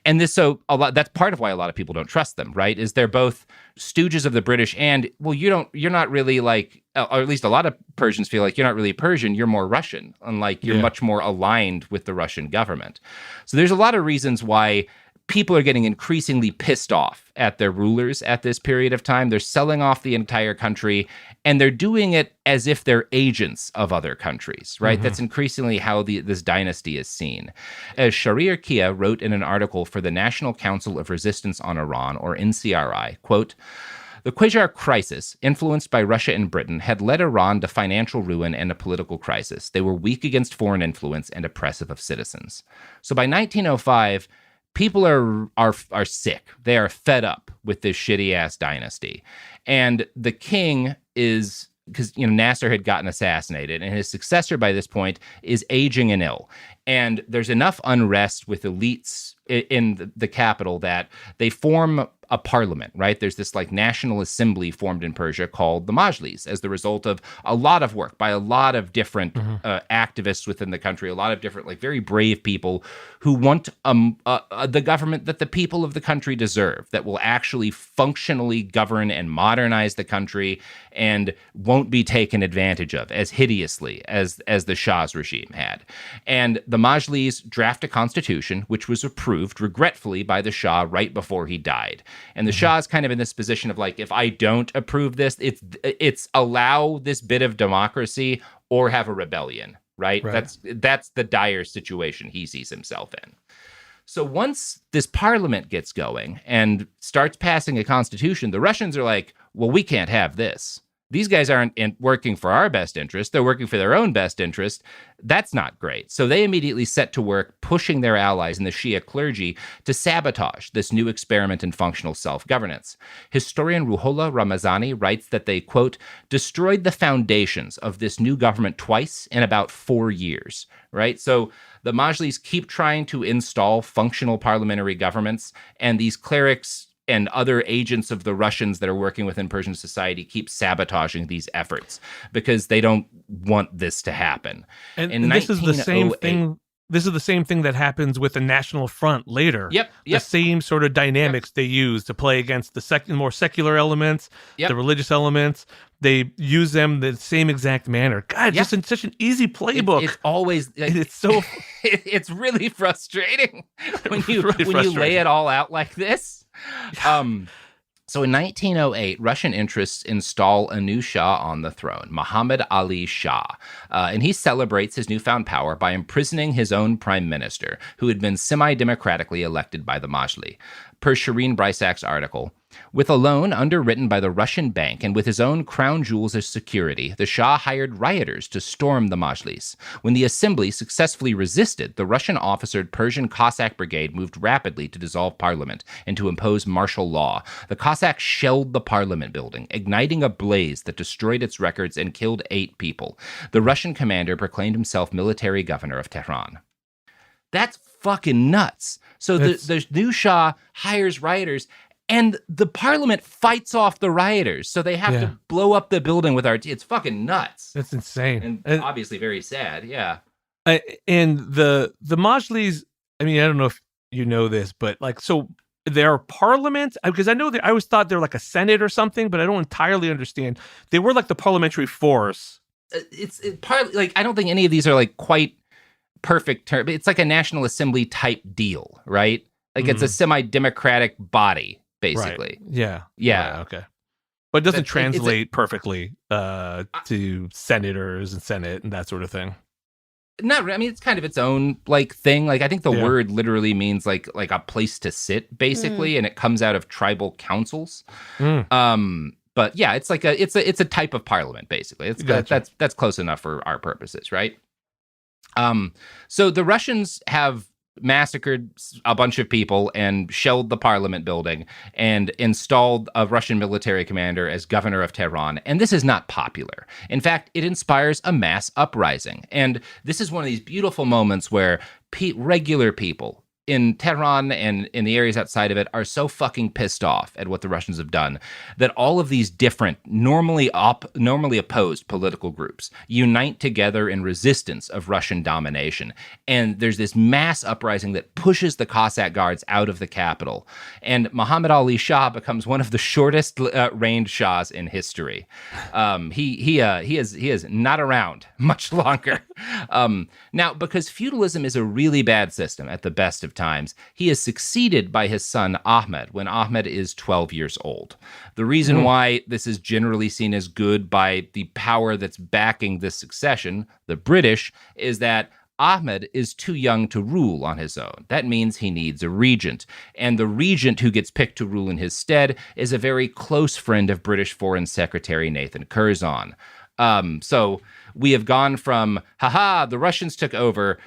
And this, so that's part of why a lot of people don't trust them, right? Is they're both stooges of the British, and well, you're not really like, or at least a lot of Persians feel like you're not really Persian, you're more Russian, unlike you're much more aligned with the Russian government. So there's a lot of reasons why people are getting increasingly pissed off at their rulers at this period of time. They're selling off the entire country, and they're doing it as if they're agents of other countries, right? That's increasingly how this dynasty is seen. As Shahriar Kia wrote in an article for the National Council of Resistance on Iran, or NCRI, quote, "The Qajar crisis, influenced by Russia and Britain, had led Iran to financial ruin and a political crisis. They were weak against foreign influence and oppressive of citizens." So by 1905, people are sick. They are fed up with this shitty-ass dynasty. And the king is, because, Nasser had gotten assassinated, and his successor by this point is aging and ill. And there's enough unrest with elites in the capital that they form a parliament, right? There's this like national assembly formed in Persia called the Majlis as the result of a lot of work by a lot of different activists within the country, a lot of different like very brave people who want the government that the people of the country deserve, that will actually functionally govern and modernize the country and won't be taken advantage of as hideously as the Shah's regime had. And the Majlis draft a constitution, which was approved regretfully by the Shah right before he died. And the Shah's kind of in this position of like, if I don't approve this, it's allow this bit of democracy or have a rebellion, right? That's the dire situation he sees himself in. So once this parliament gets going and starts passing a constitution, the Russians are like, well, we can't have this. These guys aren't working for our best interest. They're working for their own best interest. That's not great. So they immediately set to work pushing their allies in the Shia clergy to sabotage this new experiment in functional self-governance. Historian Ruhollah Ramazani writes that they, quote, destroyed the foundations of this new government twice in about 4 years, right? So the Majlis keep trying to install functional parliamentary governments, and these clerics and other agents of the Russians that are working within Persian society keep sabotaging these efforts because they don't want this to happen. And this is the same thing. This is the same thing that happens with the National Front later. Yep. The same sort of dynamics they use to play against the more secular elements, the religious elements. They use them the same exact manner. God, just in such an easy playbook. It's always it's so it's really frustrating when you lay it all out like this. So in 1908, Russian interests install a new Shah on the throne, Muhammad Ali Shah, and he celebrates his newfound power by imprisoning his own prime minister, who had been semi-democratically elected by the Majlis. Per Shireen Breisak's article, with a loan underwritten by the Russian bank and with his own crown jewels as security, the Shah hired rioters to storm the Majlis. When the assembly successfully resisted, the Russian-officered Persian Cossack Brigade moved rapidly to dissolve parliament and to impose martial law. The Cossacks shelled the parliament building, igniting a blaze that destroyed its records and killed 8 people. The Russian commander proclaimed himself military governor of Tehran. That's fucking nuts. So the new Shah hires rioters, and the parliament fights off the rioters. So they have to blow up the building with RT. It's fucking nuts. That's insane. And obviously very sad. Yeah. And the Majlis, I mean, I don't know if you know this, but like, so their parliament, because I know that I always thought they're like a senate or something, but I don't entirely understand. They were like the parliamentary force. It's partly like, I don't think any of these are like quite perfect term. It's like a National Assembly type deal, right? Like it's a semi-democratic body, basically. Right. Yeah. Right, okay. But it doesn't translate perfectly to senators and Senate and that sort of thing. I mean, it's kind of its own like thing. Like I think the word literally means like a place to sit, basically, and it comes out of tribal councils. But yeah, it's like it's a type of parliament, basically. That's close enough for our purposes, right? So the Russians have massacred a bunch of people and shelled the parliament building and installed a Russian military commander as governor of Tehran. And this is not popular. In fact, it inspires a mass uprising. And this is one of these beautiful moments where regular people in Tehran and in the areas outside of it are so fucking pissed off at what the Russians have done that all of these different, normally opposed political groups unite together in resistance of Russian domination. And there's this mass uprising that pushes the Cossack guards out of the capital. And Muhammad Ali Shah becomes one of the shortest reigned shahs in history. He is not around much longer. Now, because feudalism is a really bad system at the best of times, he is succeeded by his son Ahmed when Ahmed is 12 years old. The reason why this is generally seen as good by the power that's backing this succession, the British, is that Ahmed is too young to rule on his own. That means he needs a regent. And the regent who gets picked to rule in his stead is a very close friend of British Foreign Secretary Nathan Curzon. So we have gone from, the Russians took over,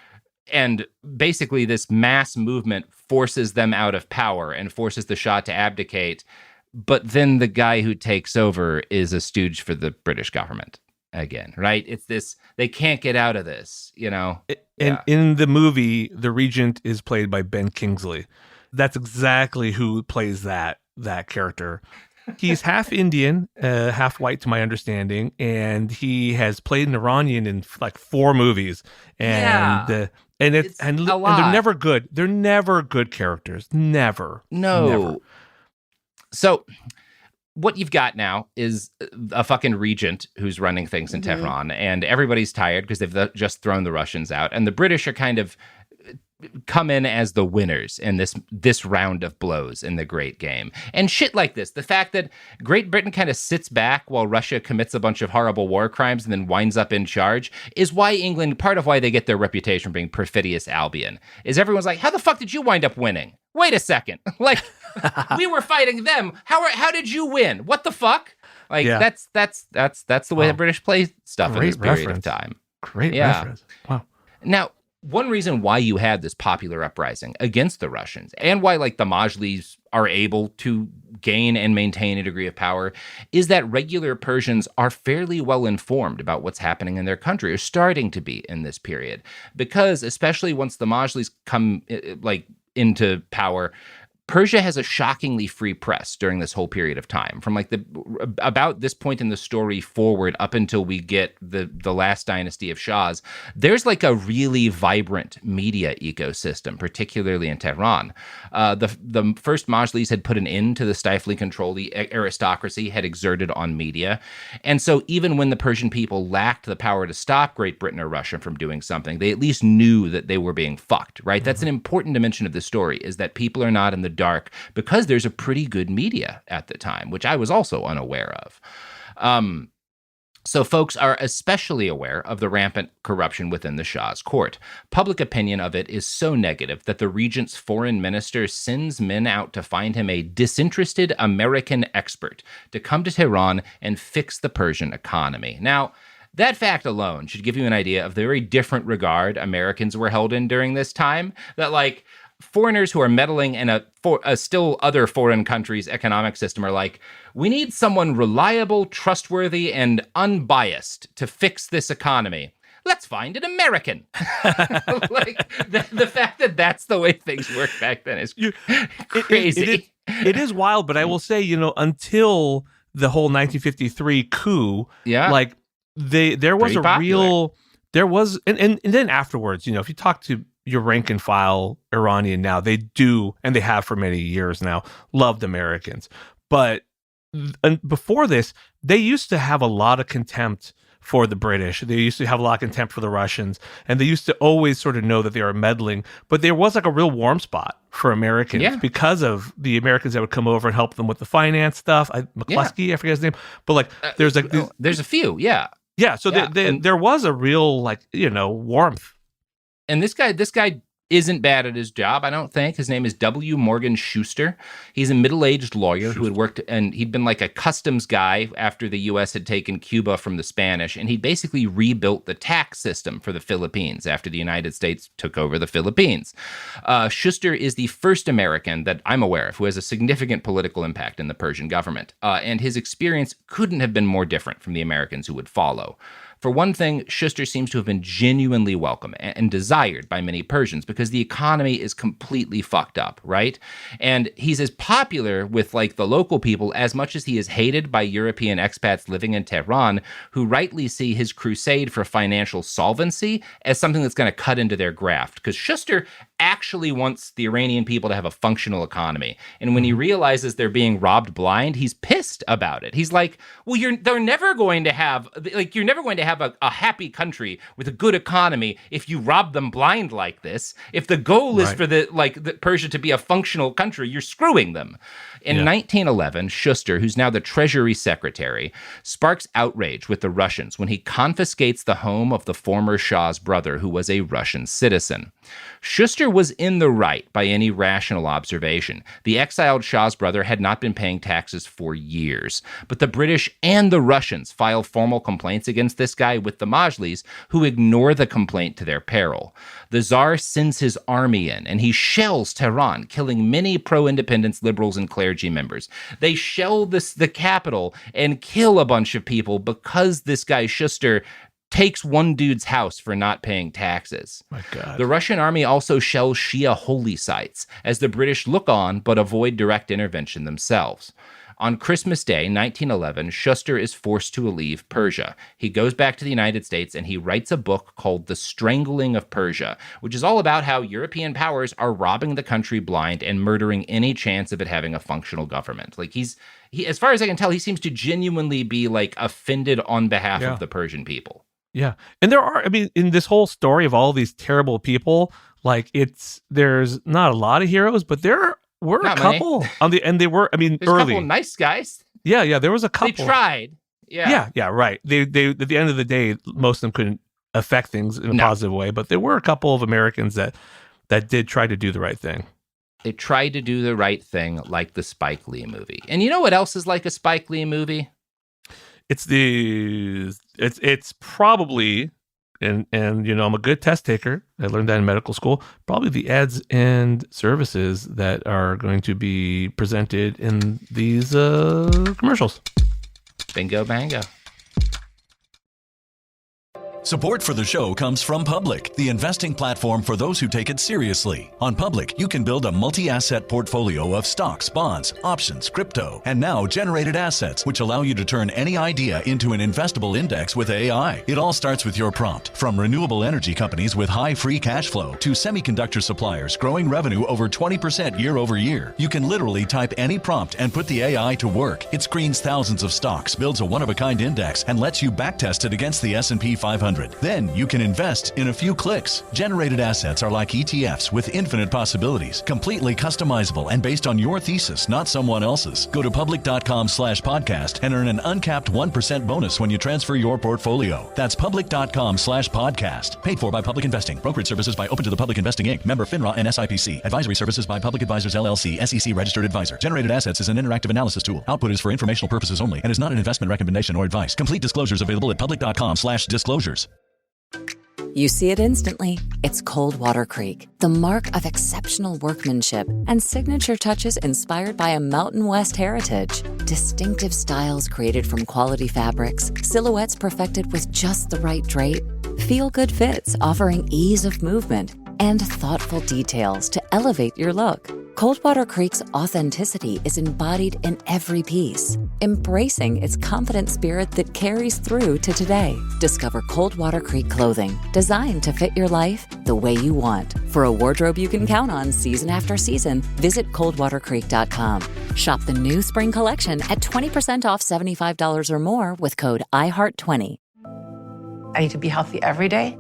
and basically this mass movement forces them out of power and forces the Shah to abdicate. But then the guy who takes over is a stooge for the British government again, right? It's this, they can't get out of this, you know? And in the movie, the regent is played by Ben Kingsley. That's exactly who plays that character. He's half Indian, half white to my understanding, and he has played an Iranian in like 4 movies. And and they're never good. They're never good characters. Never. Never. So what you've got now is a fucking regent who's running things in Tehran, and everybody's tired because they've just thrown the Russians out, and the British are kind of come in as the winners in this round of blows in the Great Game. And shit like this, the fact that Great Britain kind of sits back while Russia commits a bunch of horrible war crimes and then winds up in charge, is why England, part of why they get their reputation for being perfidious Albion, is everyone's like, how the fuck did you wind up winning? Wait a second. Like, we were fighting them. How did you win? What the fuck? Like, that's the way the British play stuff in this period of time. Great reference. Wow. Now, one reason why you had this popular uprising against the Russians and why like the Majlis are able to gain and maintain a degree of power is that regular Persians are fairly well informed about what's happening in their country, or starting to be in this period, because especially once the Majlis come like into power, Persia has a shockingly free press during this whole period of time. From like about this point in the story forward up until we get the last dynasty of Shahs, there's like a really vibrant media ecosystem, particularly in Tehran. The first Majlis had put an end to the stifling control the aristocracy had exerted on media. And so even when the Persian people lacked the power to stop Great Britain or Russia from doing something, they at least knew that they were being fucked, right? That's an important dimension of the story, is that people are not in the dark because there's a pretty good media at the time, which I was also unaware of. So folks are especially aware of the rampant corruption within the Shah's court. Public opinion of it is so negative that the regent's foreign minister sends men out to find him a disinterested American expert to come to Tehran and fix the Persian economy. Now, that fact alone should give you an idea of the very different regard Americans were held in during this time, that like foreigners who are meddling in a still other foreign country's economic system are like, we need someone reliable, trustworthy, and unbiased to fix this economy. Let's find an American. Like the fact that that's the way things worked back then is crazy. It is wild, but I will say, until the whole 1953 coup, like there was and then afterwards, if you talk to your rank and file Iranian now, they do, and they have for many years now, loved Americans. But before this, they used to have a lot of contempt for the British. They used to have a lot of contempt for the Russians, and they used to always sort of know that they were meddling. But there was like a real warm spot for Americans because of the Americans that would come over and help them with the finance stuff. McCluskey, I forget his name, but like there's a few, yeah. So there was a real warmth And this guy isn't bad at his job, I don't think. His name is W. Morgan Schuster. He's a middle-aged lawyer who had worked, and he'd been like a customs guy after the U.S. had taken Cuba from the Spanish, and he basically rebuilt the tax system for the Philippines after the United States took over the Philippines. Schuster is the first American that I'm aware of who has a significant political impact in the Persian government, and his experience couldn't have been more different from the Americans who would follow. For one thing, Schuster seems to have been genuinely welcome and desired by many Persians because the economy is completely fucked up, right? And he's as popular with like the local people as much as he is hated by European expats living in Tehran, who rightly see his crusade for financial solvency as something that's going to cut into their graft. Because Schuster actually wants the Iranian people to have a functional economy. And when he realizes they're being robbed blind, he's pissed about it. He's like, well, you're never going to have a happy country with a good economy if you rob them blind like this. If the goal is for the Persia to be a functional country, you're screwing them. In 1911, Schuster, who's now the Treasury Secretary, sparks outrage with the Russians when he confiscates the home of the former Shah's brother, who was a Russian citizen. Schuster was in the right by any rational observation. The exiled Shah's brother had not been paying taxes for years, but the British and the Russians file formal complaints against this guy with the Majlis, who ignore the complaint to their peril. The Tsar sends his army in, and he shells Tehran, killing many pro-independence liberals and clergy members. They shell the capital and kill a bunch of people because this guy Schuster takes one dude's house for not paying taxes. My God. The Russian army also shells Shia holy sites, as the British look on but avoid direct intervention themselves. On Christmas Day, 1911, Schuster is forced to leave Persia. He goes back to the United States and he writes a book called The Strangling of Persia, which is all about how European powers are robbing the country blind and murdering any chance of it having a functional government. Like he, as far as I can tell, he seems to genuinely be like offended on behalf of the Persian people. Yeah. And in this whole story of all these terrible people, like there's not a lot of heroes, but there were a couple there's early. A couple nice guys. Yeah, there was a couple. They tried. Yeah, right. They at the end of the day, most of them couldn't affect things in a positive way, but there were a couple of Americans that did try to do the right thing. They tried to do the right thing, like the Spike Lee movie. And you know what else is like a Spike Lee movie? It's probably, and I'm a good test taker. I learned that in medical school. Probably the ads and services that are going to be presented in these commercials. Bingo bango. Support for the show comes from Public, the investing platform for those who take it seriously. On Public, you can build a multi-asset portfolio of stocks, bonds, options, crypto, and now generated assets, which allow you to turn any idea into an investable index with AI. It all starts with your prompt. From renewable energy companies with high free cash flow to semiconductor suppliers growing revenue over 20% year over year, you can literally type any prompt and put the AI to work. It screens thousands of stocks, builds a one-of-a-kind index, and lets you backtest it against the S&P 500. Then you can invest in a few clicks. Generated assets are like ETFs with infinite possibilities, completely customizable and based on your thesis, not someone else's. Go to public.com/podcast and earn an uncapped 1% bonus when you transfer your portfolio. That's public.com/podcast. Paid for by Public Investing. Brokerage services by Open to the Public Investing Inc. Member FINRA and SIPC. Advisory services by Public Advisors LLC, SEC registered advisor. Generated assets is an interactive analysis tool. Output is for informational purposes only and is not an investment recommendation or advice. Complete disclosures available at public.com/disclosures. You see it instantly. It's Coldwater Creek, the mark of exceptional workmanship and signature touches inspired by a Mountain West heritage. Distinctive styles created from quality fabrics, silhouettes perfected with just the right drape, feel-good fits offering ease of movement, and thoughtful details to elevate your look. Coldwater Creek's authenticity is embodied in every piece, embracing its confident spirit that carries through to today. Discover Coldwater Creek clothing, designed to fit your life the way you want. For a wardrobe you can count on season after season, visit coldwatercreek.com. Shop the new spring collection at 20% off $75 or more with code IHEART20. I need to be healthy every day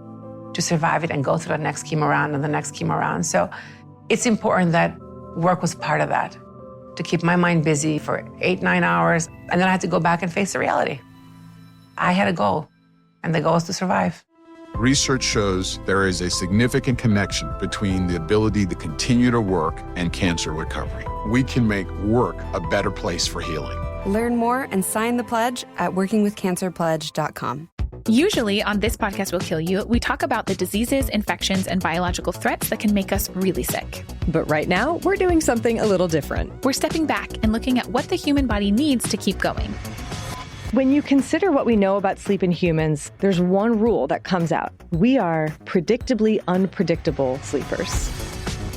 to survive it and go through the next chemo round and the next chemo round. So it's important that work was part of that, to keep my mind busy for 8-9 hours. And then I had to go back and face the reality. I had a goal, and the goal is to survive. Research shows there is a significant connection between the ability to continue to work and cancer recovery. We can make work a better place for healing. Learn more and sign the pledge at workingwithcancerpledge.com. Usually on This Podcast Will Kill You, we talk about the diseases, infections, and biological threats that can make us really sick. But right now, we're doing something a little different. We're stepping back and looking at what the human body needs to keep going. When you consider what we know about sleep in humans, there's one rule that comes out. We are predictably unpredictable sleepers.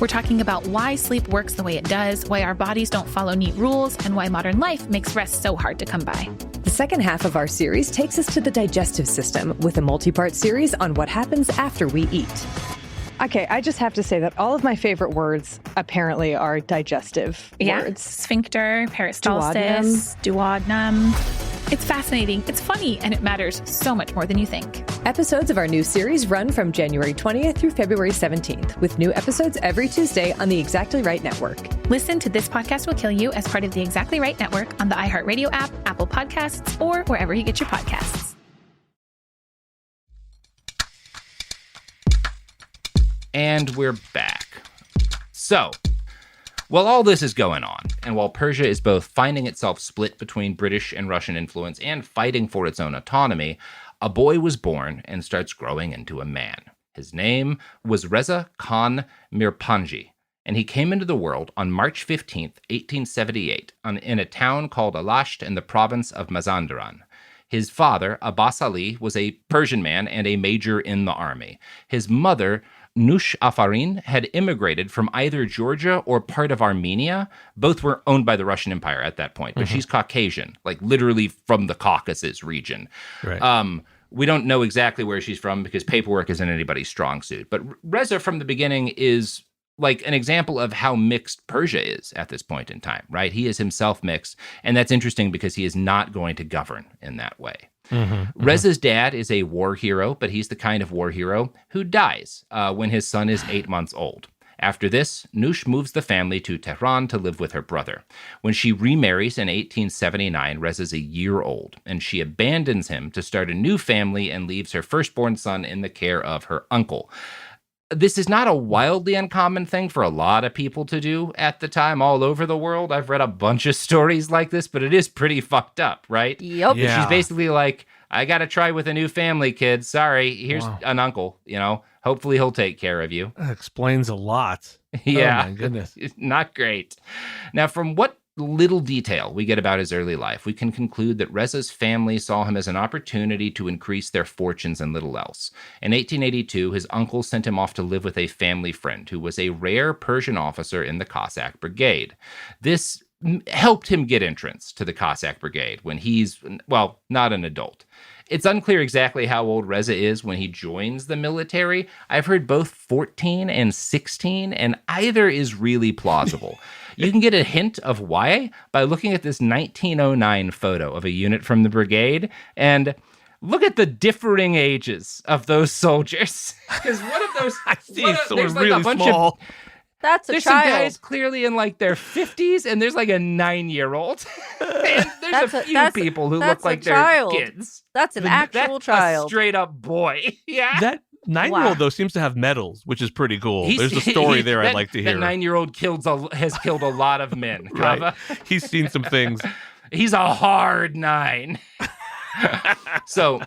We're talking about why sleep works the way it does, why our bodies don't follow neat rules, and why modern life makes rest so hard to come by. The second half of our series takes us to the digestive system with a multi-part series on what happens after we eat. Okay, I just have to say that all of my favorite words apparently are digestive words. Sphincter, peristalsis, duodenum. It's fascinating, it's funny, and it matters so much more than you think. Episodes of our new series run from January 20th through February 17th, with new episodes every Tuesday on the Exactly Right Network. Listen to This Podcast Will Kill You as part of the Exactly Right Network on the iHeartRadio app, Apple Podcasts, or wherever you get your podcasts. And we're back. So, while all this is going on, and while Persia is both finding itself split between British and Russian influence and fighting for its own autonomy, a boy was born and starts growing into a man. His name was Reza Khan Mirpanji, and he came into the world on March 15th, 1878, in a town called Alasht in the province of Mazandaran. His father, Abbas Ali, was a Persian man and a major in the army. His mother, Shah of Iran, had immigrated from either Georgia or part of Armenia. Both were owned by the Russian Empire at that point, but she's Caucasian, like literally from the Caucasus region. Right. We don't know exactly where she's from because paperwork isn't anybody's strong suit. But Reza from the beginning is like an example of how mixed Persia is at this point in time, right? He is himself mixed, and that's interesting because he is not going to govern in that way. Reza's dad is a war hero, but he's the kind of war hero who dies when his son is 8 months old. After this, Nush moves the family to Tehran to live with her brother. When she remarries in 1879, Reza's a year old, and she abandons him to start a new family and leaves her firstborn son in the care of her uncle. This is not a wildly uncommon thing for a lot of people to do at the time all over the world. I've read a bunch of stories like this, but it is pretty fucked up, right? Yep. Yeah. She's basically like, I got to try with a new family, kid. Sorry, here's an uncle, hopefully he'll take care of you. That explains a lot. Yeah. Oh, my goodness. Not great. Now, from what little detail we get about his early life, we can conclude that Reza's family saw him as an opportunity to increase their fortunes and little else. In 1882, his uncle sent him off to live with a family friend who was a rare Persian officer in the Cossack Brigade. This helped him get entrance to the Cossack Brigade when he's, not an adult. It's unclear exactly how old Reza is when he joins the military. I've heard both 14 and 16, and either is really plausible. You can get a hint of why by looking at this 1909 photo of a unit from the brigade, and look at the differing ages of those soldiers. Because one of those, there's like really a bunch small. That's a there's child. some guys clearly in like their 50s, and there's like a 9-year-old. And there's a few people who look like they're kids. That's an actual child. A straight up boy. Yeah. That 9-year-old, though, seems to have medals, which is pretty cool. There's a story there I'd like to hear. That 9-year-old has killed a lot of men. Right. He's seen some things. He's a hard 9. So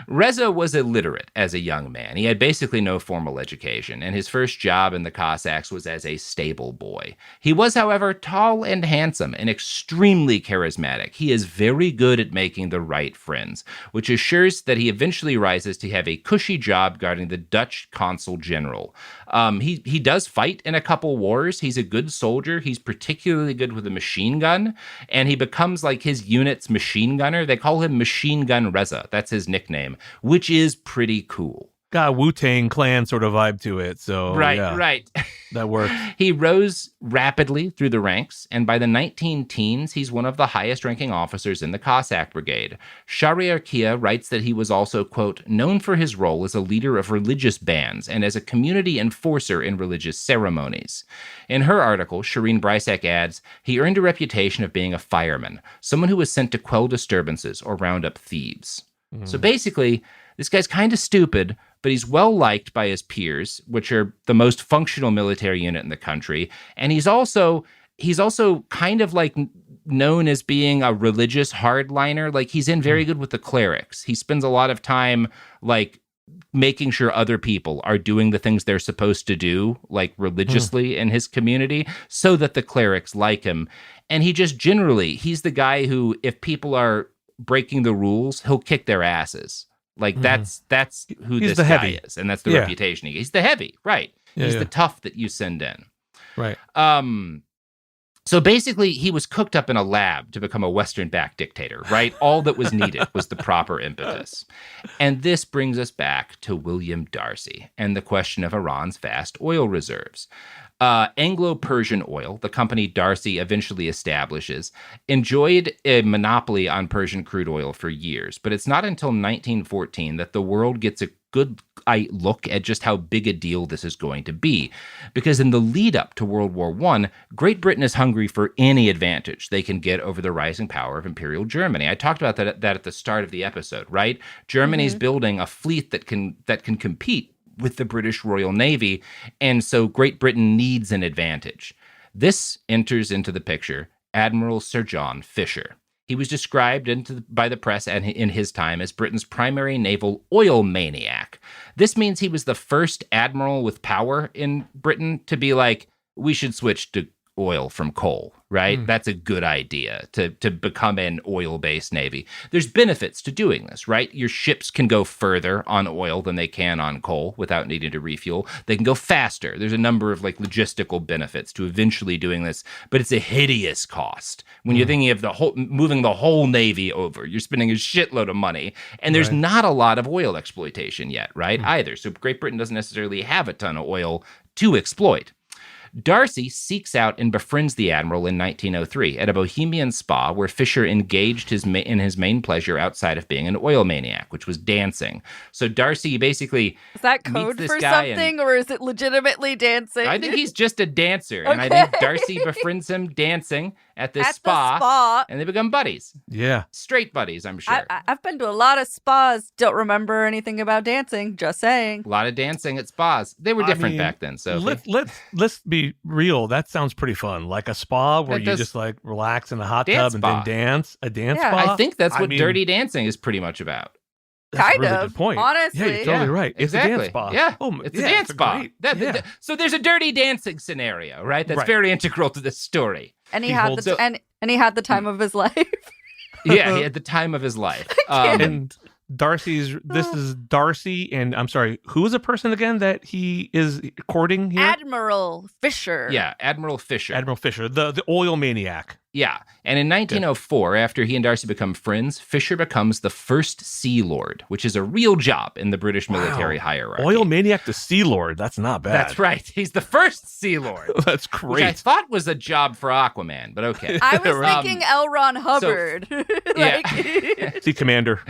Reza was illiterate as a young man. He had basically no formal education, and his first job in the Cossacks was as a stable boy. He was, however, tall and handsome and extremely charismatic. He is very good at making the right friends, which assures that he eventually rises to have a cushy job guarding the Dutch consul general. He does fight in a couple wars. He's a good soldier. He's particularly good with a machine gun, and he becomes like his unit's machine gunner. They call him Machine Gun Reza. That's his nickname, which is pretty cool. Got a Wu-Tang Clan sort of vibe to it, so right. That works. He rose rapidly through the ranks, and by the 19-teens, he's one of the highest-ranking officers in the Cossack Brigade. Shariarkia writes that he was also, quote, known for his role as a leader of religious bands and as a community enforcer in religious ceremonies. In her article, Shireen Brysak adds, he earned a reputation of being a fireman, someone who was sent to quell disturbances or round up thieves. So basically, this guy's kind of stupid, but he's well liked by his peers, which are the most functional military unit in the country. And he's also kind of like known as being a religious hardliner. Like he's in very good with the clerics. He spends a lot of time like making sure other people are doing the things they're supposed to do, like religiously in his community, so that the clerics like him. And he just generally, he's the guy who, if people are breaking the rules, he'll kick their asses. Like that's who He's this the guy heavy. is. And that's the reputation he gets. He's the heavy, right. Yeah, he's the tough that you send in. Right. So basically, he was cooked up in a lab to become a Western-backed dictator, right? All that was needed was the proper impetus. And this brings us back to William Darcy and the question of Iran's vast oil reserves. Anglo-Persian Oil, the company Darcy eventually establishes, enjoyed a monopoly on Persian crude oil for years. But it's not until 1914 that the world gets a good look at just how big a deal this is going to be. Because in the lead up to World War I, Great Britain is hungry for any advantage they can get over the rising power of Imperial Germany. I talked about that at the start of the episode, right? Germany's building a fleet that can compete with the British Royal Navy, and so Great Britain needs an advantage. This enters into the picture Admiral Sir John Fisher. He was described by the press and in his time as Britain's primary naval oil maniac. This means he was the first admiral with power in Britain to be like, we should switch to oil from coal, right? That's a good idea to become an oil-based navy. There's benefits to doing this, right? Your ships can go further on oil than they can on coal without needing to refuel. They can go faster. There's a number of like logistical benefits to eventually doing this, but it's a hideous cost. When you're thinking of moving the whole navy over, you're spending a shitload of money, and there's not a lot of oil exploitation yet, right? Either. So Great Britain doesn't necessarily have a ton of oil to exploit. Darcy seeks out and befriends the admiral in 1903 at a Bohemian spa where Fisher engaged in his main pleasure outside of being an oil maniac, which was dancing. So Darcy basically is that code for something, or is it legitimately dancing? I think he's just a dancer, and I think Darcy befriends him dancing at this spa, and they become buddies. Yeah, straight buddies, I'm sure. I've been to a lot of spas. Don't remember anything about dancing. Just saying. A lot of dancing at spas. They were different back then. So let's be real. That sounds pretty fun. Like a spa where you just like relax in the hot tub and then dance. A dance spa. I think that's what Dirty Dancing is pretty much about. That's a really good point. Honestly. Yeah, you're totally right. It's a dance spa. Yeah. It's a dance spa. So there's a dirty dancing scenario, right? That's very integral to this story. And he had the time of his life. Yeah, he had the time of his life. And this is Darcy, and I'm sorry, who is a person again that he is courting here? Admiral Fisher. Yeah, Admiral Fisher. Admiral Fisher, the oil maniac. Yeah, and in 1904, after he and Darcy become friends, Fisher becomes the first Sea Lord, which is a real job in the British military hierarchy. Oil maniac to Sea Lord, that's not bad. That's right, he's the first Sea Lord. That's great. Which I thought was a job for Aquaman, but okay. I was thinking L. Ron Hubbard. Sea Commander.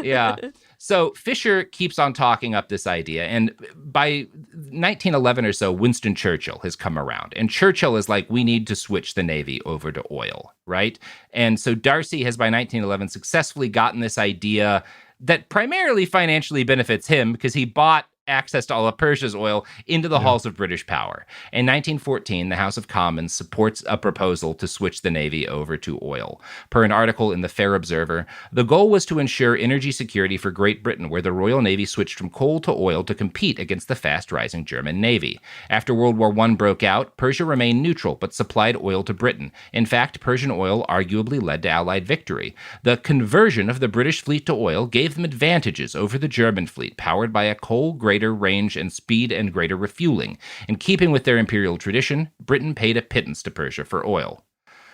Yeah. So Fisher keeps on talking up this idea. And by 1911 or so, Winston Churchill has come around. And Churchill is like, we need to switch the Navy over to oil, right? And so Darcy has, by 1911, successfully gotten this idea that primarily financially benefits him because he bought access to all of Persia's oil into the halls of British power. In 1914, the House of Commons supports a proposal to switch the Navy over to oil. Per an article in the Fair Observer, the goal was to ensure energy security for Great Britain, where the Royal Navy switched from coal to oil to compete against the fast-rising German Navy. After World War I broke out, Persia remained neutral but supplied oil to Britain. In fact, Persian oil arguably led to Allied victory. The conversion of the British fleet to oil gave them advantages over the German fleet, powered by a coal, greater range and speed and greater refueling. In keeping with their imperial tradition, Britain paid a pittance to Persia for oil.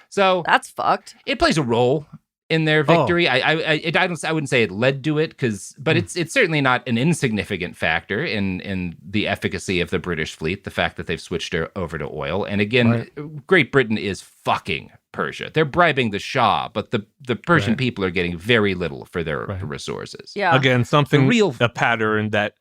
So that's fucked. It plays a role in their victory. I wouldn't say it led to it, but it's certainly not an insignificant factor in the efficacy of the British fleet, the fact that they've switched over to oil. And again, Great Britain is fucking Persia. They're bribing the Shah, but the Persian people are getting very little for their resources. Yeah. Again, a pattern that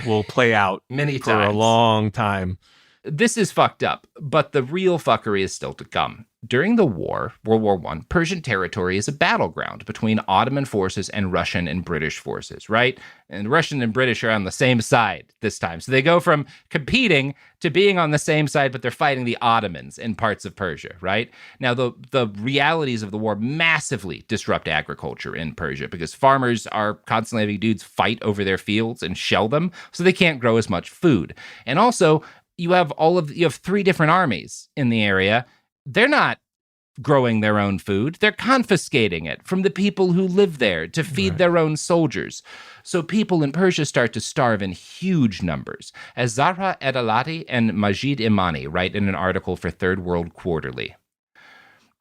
will play out many for times. a long time. This is fucked up, but the real fuckery is still to come. During the war, World War I, Persian territory is a battleground between Ottoman forces and Russian and British forces, right? And Russian and British are on the same side this time. So they go from competing to being on the same side, but they're fighting the Ottomans in parts of Persia, right? Now, the realities of the war massively disrupt agriculture in Persia because farmers are constantly having dudes fight over their fields and shell them, so they can't grow as much food. And also, you have three different armies in the area. They're not growing their own food. They're confiscating it from the people who live there to feed their own soldiers. So people in Persia start to starve in huge numbers, as Zahra Edalati and Majid Imani write in an article for Third World Quarterly.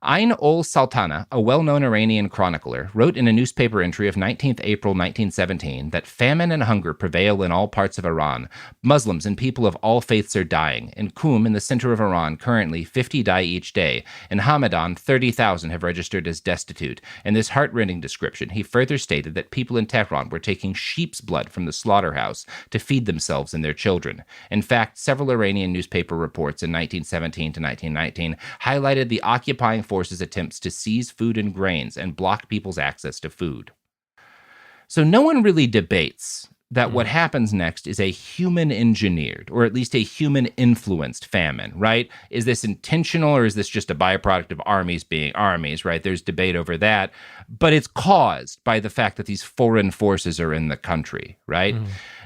Ain ol Sultana, a well-known Iranian chronicler, wrote in a newspaper entry of 19th April 1917 that famine and hunger prevail in all parts of Iran. Muslims and people of all faiths are dying. In Qum, in the center of Iran, currently 50 die each day. In Hamadan, 30,000 have registered as destitute. In this heart-rending description, he further stated that people in Tehran were taking sheep's blood from the slaughterhouse to feed themselves and their children. In fact, several Iranian newspaper reports in 1917 to 1919 highlighted the occupying forces' attempts to seize food and grains and block people's access to food. So no one really debates that what happens next is a human-engineered, or at least a human-influenced famine, right? Is this intentional, or is this just a byproduct of armies being armies, right? There's debate over that. But it's caused by the fact that these foreign forces are in the country, right?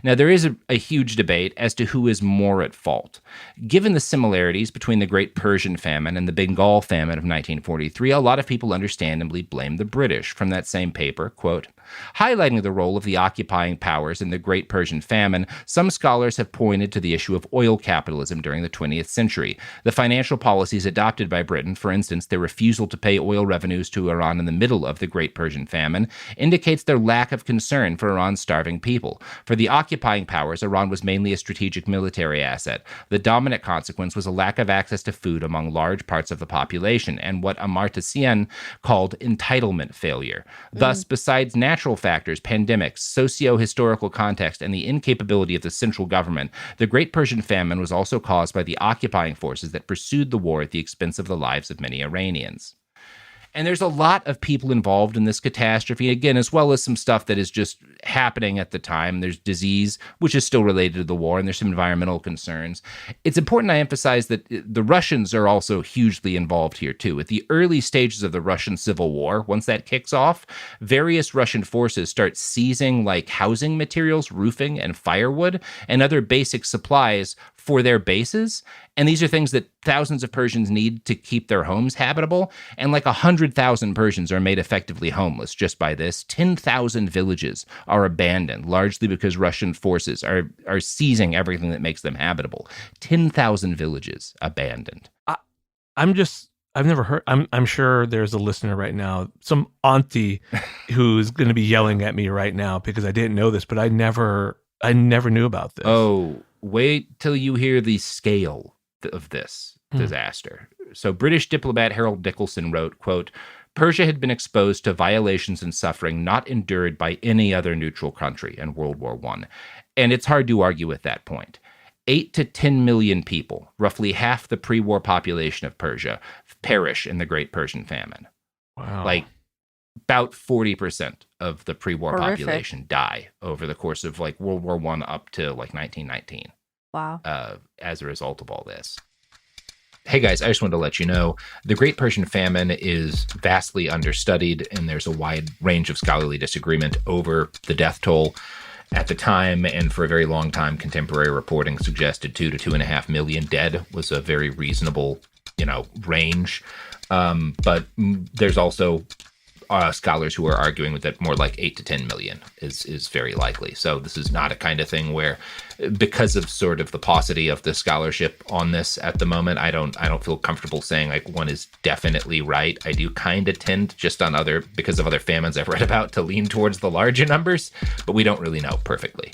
Now, there is a huge debate as to who is more at fault. Given the similarities between the Great Persian Famine and the Bengal Famine of 1943, a lot of people understandably blame the British. From that same paper, quote, highlighting the role of the occupying powers in the Great Persian Famine, some scholars have pointed to the issue of oil capitalism during the 20th century. The financial policies adopted by Britain, for instance, their refusal to pay oil revenues to Iran in the middle of the Great Persian Famine, indicates their lack of concern for Iran's starving people. For the occupying powers, Iran was mainly a strategic military asset. The dominant consequence was a lack of access to food among large parts of the population, and what Amartya Sen called entitlement failure. Thus, besides natural factors, pandemics, socio-historical context, and the incapability of the central government, the Great Persian Famine was also caused by the occupying forces that pursued the war at the expense of the lives of many Iranians. And there's a lot of people involved in this catastrophe, again, as well as some stuff that is just happening at the time. There's disease, which is still related to the war, and there's some environmental concerns. It's important I emphasize that the Russians are also hugely involved here, too. At the early stages of the Russian Civil War, once that kicks off, various Russian forces start seizing, like, housing materials, roofing, and firewood, and other basic supplies for their bases. And these are things that thousands of Persians need to keep their homes habitable. And like 100,000 Persians are made effectively homeless just by this. 10,000 villages are abandoned, largely because Russian forces are seizing everything that makes them habitable. 10,000 villages abandoned. I've never heard. I'm sure there's a listener right now, some auntie who's going to be yelling at me right now because I didn't know this, but I never knew about this. Oh, wait till you hear the scale of this disaster. So British diplomat Harold Nicholson wrote, quote, Persia had been exposed to violations and suffering not endured by any other neutral country in World War I. And it's hard to argue with that point. 8 to 10 million people, roughly half the pre-war population of Persia, perish in the Great Persian Famine. Wow. Like, about 40% of the pre-war population die over the course of like World War I up to like 1919. Wow. As a result of all this. Hey guys, I just wanted to let you know, the Great Persian Famine is vastly understudied, and there's a wide range of scholarly disagreement over the death toll. At the time, and for a very long time, contemporary reporting suggested 2 to 2.5 million dead was a very reasonable, range. But there's also scholars who are arguing that more like 8 to 10 million is very likely. So this is not a kind of thing where, because of sort of the paucity of the scholarship on this at the moment, I don't feel comfortable saying like one is definitely right. I do kind of tend, just on because of other famines I've read about, to lean towards the larger numbers, but we don't really know perfectly.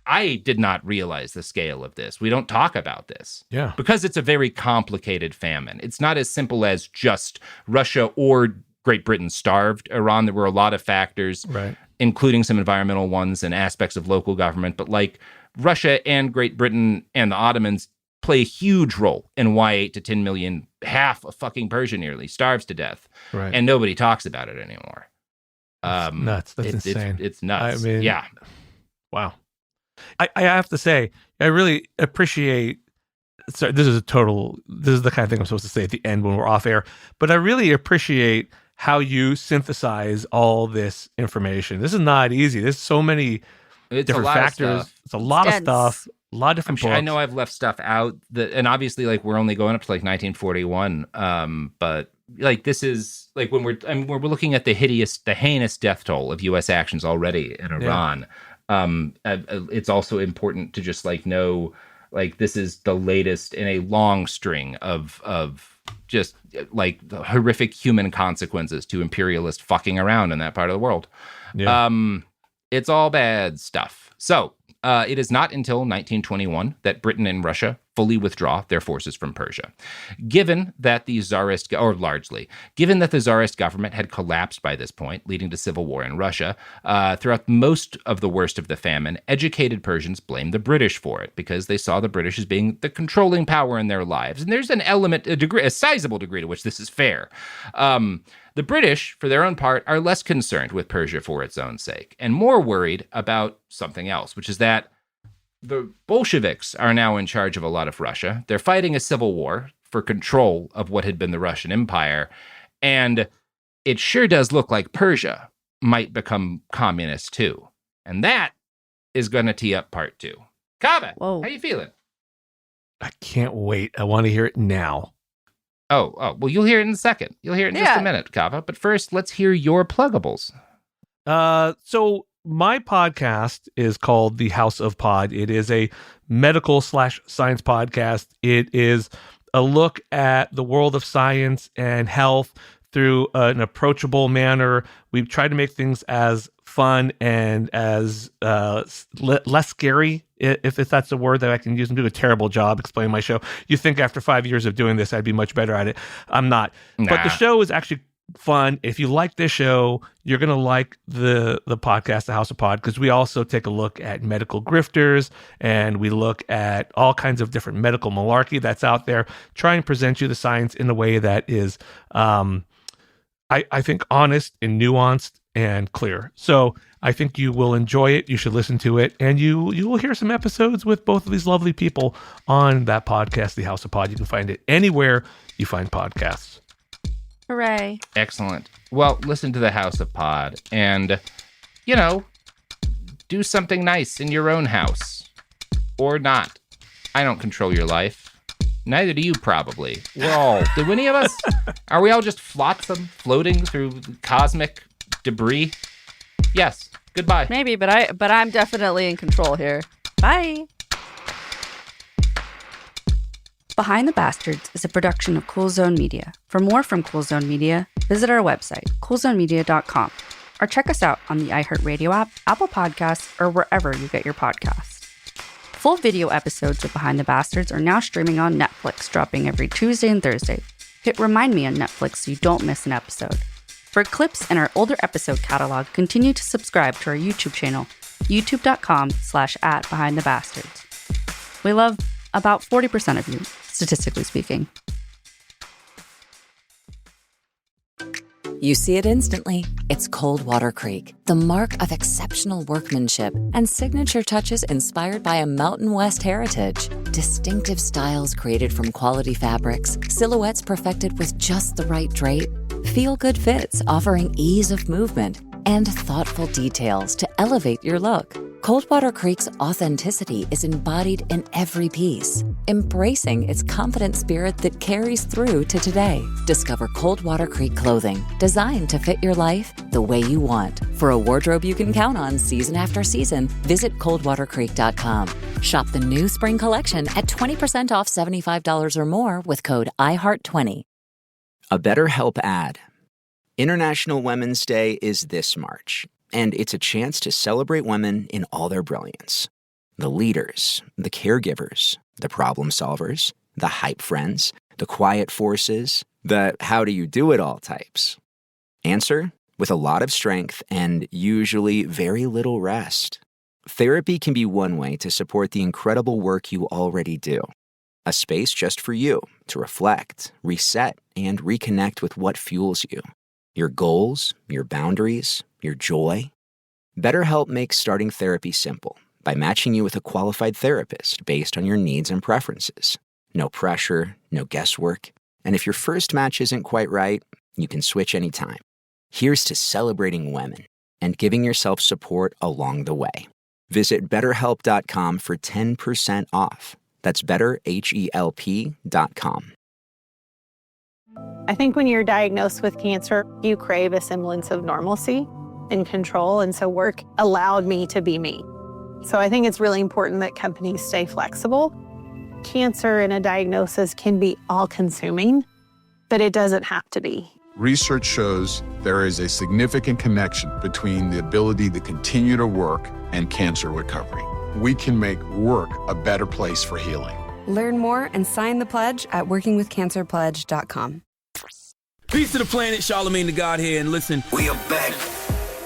I did not realize the scale of this. We don't talk about this. Yeah. Because it's a very complicated famine. It's not as simple as just Russia or Great Britain starved Iran. There were a lot of factors, right, including some environmental ones and aspects of local government. But like Russia and Great Britain and the Ottomans play a huge role in why 8 to 10 million, half of fucking Persia nearly, starves to death. Right. And nobody talks about it anymore. That's nuts. That's insane. It's nuts. I mean, yeah. Wow. I have to say, I really appreciate. Sorry, this is the kind of thing I'm supposed to say at the end when we're off air. But I really appreciate how you synthesize all this information. This is not easy. There's so many different factors. It's a lot of stuff. A lot of different books. I know I've left stuff out and obviously like we're only going up to like 1941. But like this is like when we're looking at the heinous death toll of U.S. actions already in Iran. It's also important to just like know like this is the latest in a long string of just like the horrific human consequences to imperialist fucking around in that part of the world. Yeah. It's all bad stuff. So it is not until 1921 that Britain and Russia fully withdraw their forces from Persia. Given that the Tsarist government had collapsed by this point, leading to civil war in Russia, throughout most of the worst of the famine, educated Persians blamed the British for it because they saw the British as being the controlling power in their lives. And there's a sizable degree to which this is fair. The British, for their own part, are less concerned with Persia for its own sake and more worried about something else, which is that the Bolsheviks are now in charge of a lot of Russia. They're fighting a civil war for control of what had been the Russian Empire. And it sure does look like Persia might become communist too. And that is going to tee up part 2. Kaveh, how you feeling? I can't wait. I want to hear it now. Oh, well, you'll hear it in a second. You'll hear it in just a minute, Kaveh. But first, let's hear your pluggables. So my podcast is called The House of Pod. It is a medical/science podcast. It is a look at the world of science and health through an approachable manner. We've tried to make things as fun and as less scary, if that's a word that I can use. I'm doing a terrible job explaining my show. You think after 5 years of doing this, I'd be much better at it. I'm not. Nah. But the show is actually fun. If you like this show, you're going to like the podcast, The House of Pod, because we also take a look at medical grifters and we look at all kinds of different medical malarkey that's out there, try and present you the science in a way that is, I think, honest and nuanced and clear. So I think you will enjoy it. You should listen to it. And you will hear some episodes with both of these lovely people on that podcast, The House of Pod. You can find it anywhere you find podcasts. Hooray. Excellent. Well, listen to The House of Pod and, do something nice in your own house. Or not. I don't control your life. Neither do you, probably. We're all... Do any of us? Are we all just flotsam floating through cosmic debris? Yes. Goodbye. Maybe, but I'm definitely in control here. Bye. Behind the Bastards is a production of Cool Zone Media. For more from Cool Zone Media, visit our website, coolzonemedia.com, or check us out on the iHeartRadio app, Apple Podcasts, or wherever you get your podcasts. Full video episodes of Behind the Bastards are now streaming on Netflix, dropping every Tuesday and Thursday. Hit Remind Me on Netflix so you don't miss an episode. For clips and our older episode catalog, continue to subscribe to our YouTube channel, youtube.com/@BehindTheBastards. We love about 40% of you, statistically speaking. You see it instantly. It's Coldwater Creek, the mark of exceptional workmanship and signature touches inspired by a Mountain West heritage. Distinctive styles created from quality fabrics, silhouettes perfected with just the right drape, feel-good fits offering ease of movement, and thoughtful details to elevate your look. Coldwater Creek's authenticity is embodied in every piece, embracing its confident spirit that carries through to today. Discover Coldwater Creek clothing, designed to fit your life the way you want. For a wardrobe you can count on season after season, visit coldwatercreek.com. Shop the new spring collection at 20% off $75 or more with code IHEART20. A BetterHelp ad. International Women's Day is this March, and it's a chance to celebrate women in all their brilliance. The leaders, the caregivers, the problem solvers, the hype friends, the quiet forces, the how-do-you-do-it-all types. Answer: with a lot of strength and usually very little rest. Therapy can be one way to support the incredible work you already do. A space just for you to reflect, reset, and reconnect with what fuels you. Your goals, your boundaries, your joy. BetterHelp makes starting therapy simple by matching you with a qualified therapist based on your needs and preferences. No pressure, no guesswork. And if your first match isn't quite right, you can switch anytime. Here's to celebrating women and giving yourself support along the way. Visit BetterHelp.com for 10% off. That's BetterHelp.com. I think when you're diagnosed with cancer, you crave a semblance of normalcy and control, and so work allowed me to be me. So I think it's really important that companies stay flexible. Cancer and a diagnosis can be all-consuming, but it doesn't have to be. Research shows there is a significant connection between the ability to continue to work and cancer recovery. We can make work a better place for healing. Learn more and sign the pledge at workingwithcancerpledge.com. Peace to the planet, Charlemagne the God here, and listen, we are back.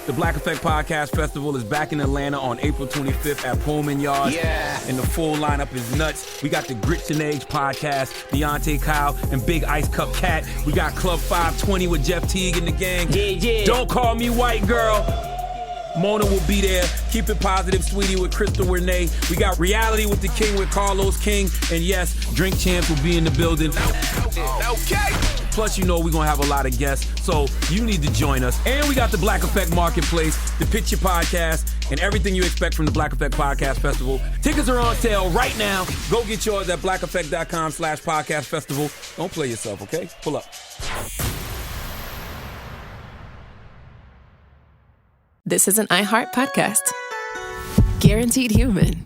The Black Effect Podcast Festival is back in Atlanta on April 25th at Pullman Yard. Yeah. And the full lineup is nuts. We got the Grits and Eggs podcast, Deontay Kyle and Big Ice Cup Cat. We got Club 520 with Jeff Teague and the gang. Yeah. Don't Call Me White Girl. Mona will be there. Keep It Positive, Sweetie with Crystal Renee. We got Reality with the King with Carlos King. And yes, Drink Champs will be in the building. Okay. Plus, you know we're going to have a lot of guests, so you need to join us. And we got the Black Effect Marketplace, the Picture Podcast, and everything you expect from the Black Effect Podcast Festival. Tickets are on sale right now. Go get yours at blackeffect.com/podcast festival. Don't play yourself, okay? Pull up. This is an iHeart podcast. Guaranteed Human.